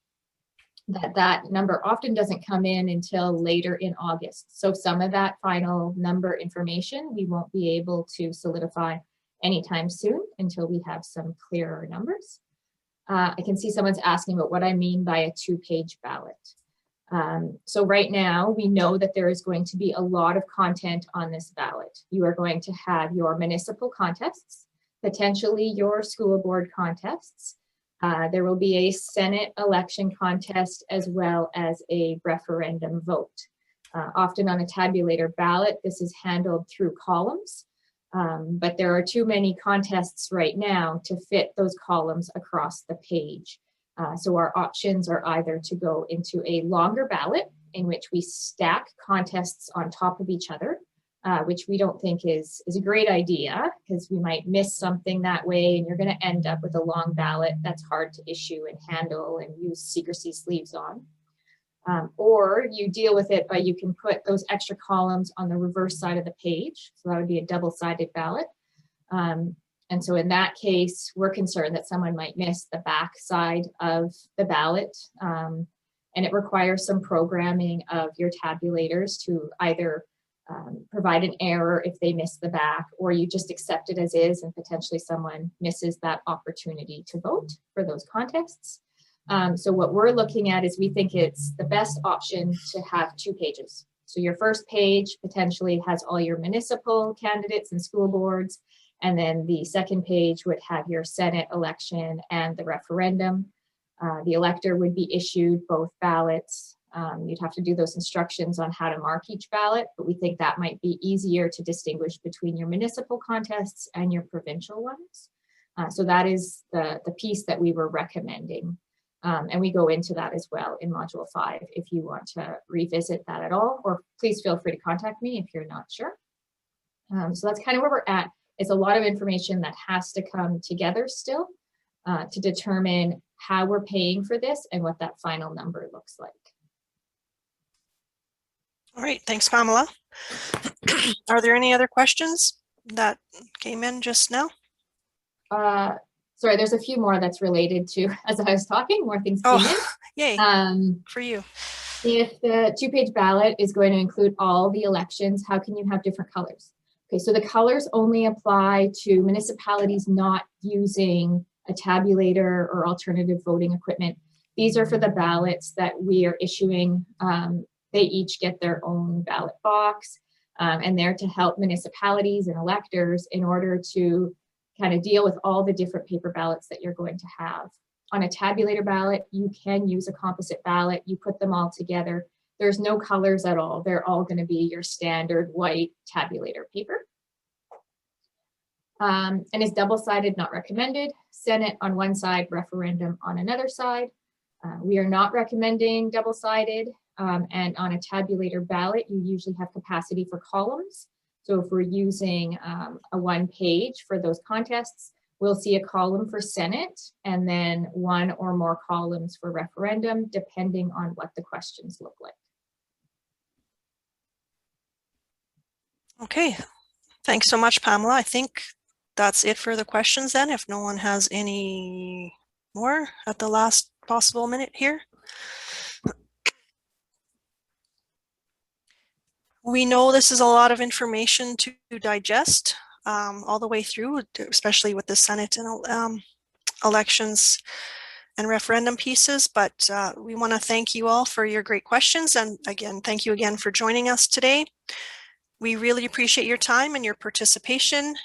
that number often doesn't come in until later in August. So some of that final number information, we won't be able to solidify anytime soon until we have some clearer numbers. I can see someone's asking about what I mean by a 2-page ballot. So right now we know that there is going to be a lot of content on this ballot. You are going to have your municipal contests, potentially your school board contests. There will be a Senate election contest as well as a referendum vote. Often on a tabulator ballot, this is handled through columns, but there are too many contests right now to fit those columns across the page. So our options are either to go into a longer ballot in which we stack contests on top of each other, which we don't think is a great idea because we might miss something that way and you're going to end up with a long ballot that's hard to issue and handle and use secrecy sleeves on. Or you deal with it by you can put those extra columns on the reverse side of the page. So that would be a double-sided ballot. And so in that case, we're concerned that someone might miss the back side of the ballot. And it requires some programming of your tabulators to either provide an error if they miss the back, or you just accept it as is and potentially someone misses that opportunity to vote for those contests. So what we're looking at is we think it's the best option to have 2 pages. So your first page potentially has all your municipal candidates and school boards, and then the second page would have your Senate election and the referendum. The elector would be issued both ballots. You'd have to do those instructions on how to mark each ballot, but we think that might be easier to distinguish between your municipal contests and your provincial ones. So that is the piece that we were recommending. And we go into that as well in Module 5 if you want to revisit that at all, or please feel free to contact me if you're not sure. So that's kind of where we're at. It's a lot of information that has to come together still to determine how we're paying for this and what that final number looks like. All right, thanks, Pamela. Are there any other questions that came in just now? Sorry, there's a few more that's related to, as I was talking, more things came in. Yay, for you. If the 2-page ballot is going to include all the elections, how can you have different colors? Okay, so the colors only apply to municipalities not using a tabulator or alternative voting equipment. These are for the ballots that we are issuing. They each get their own ballot box, and they're to help municipalities and electors in order to kind of deal with all the different paper ballots that you're going to have. On a tabulator ballot, you can use a composite ballot. You put them all together. There's no colors at all. They're all going to be your standard white tabulator paper. And it's double-sided, not recommended. Senate on one side, referendum on another side. We are not recommending double-sided. And on a tabulator ballot, you usually have capacity for columns. So if we're using a 1-page for those contests, we'll see a column for Senate and then 1 or more columns for referendum, depending on what the questions look like. Okay, thanks so much, Pamela. I think that's it for the questions then, if no one has any more at the last possible minute here. We know this is a lot of information to digest all the way through, especially with the Senate and elections and referendum pieces, but we want to thank you all for your great questions. And again, thank you again for joining us today. We really appreciate your time and your participation.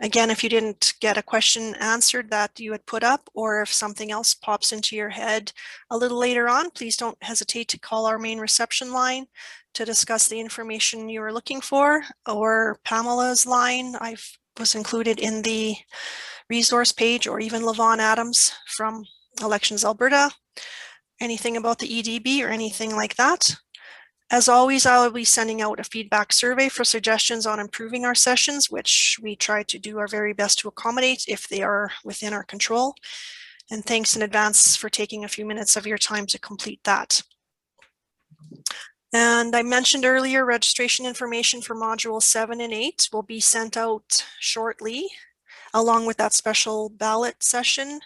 Again, if you didn't get a question answered that you had put up, or if something else pops into your head a little later on, please don't hesitate to call our main reception line to discuss the information you are looking for, or Pamela's line was included in the resource page, or even Levon Adams from Elections Alberta. anything about the EDB or anything like that. As always, I will be sending out a feedback survey for suggestions on improving our sessions, which we try to do our very best to accommodate if they are within our control. And thanks in advance for taking a few minutes of your time to complete that. And I mentioned earlier, registration information for Module 7 and 8 will be sent out shortly, along with that special ballot session.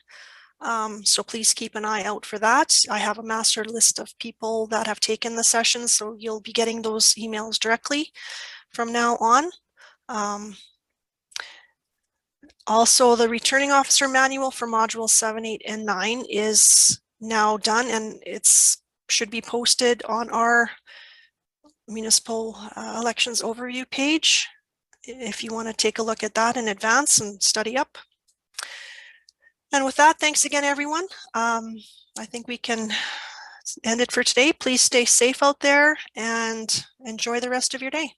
So please keep an eye out for that. I have a master list of people that have taken the session, so you'll be getting those emails directly from now on. Also, the returning officer manual for Module 7, 8, and 9 is now done, and it's should be posted on our municipal elections overview page if you want to take a look at that in advance and study up. And with that, thanks again, everyone. I think we can end it for today. Please stay safe out there and enjoy the rest of your day.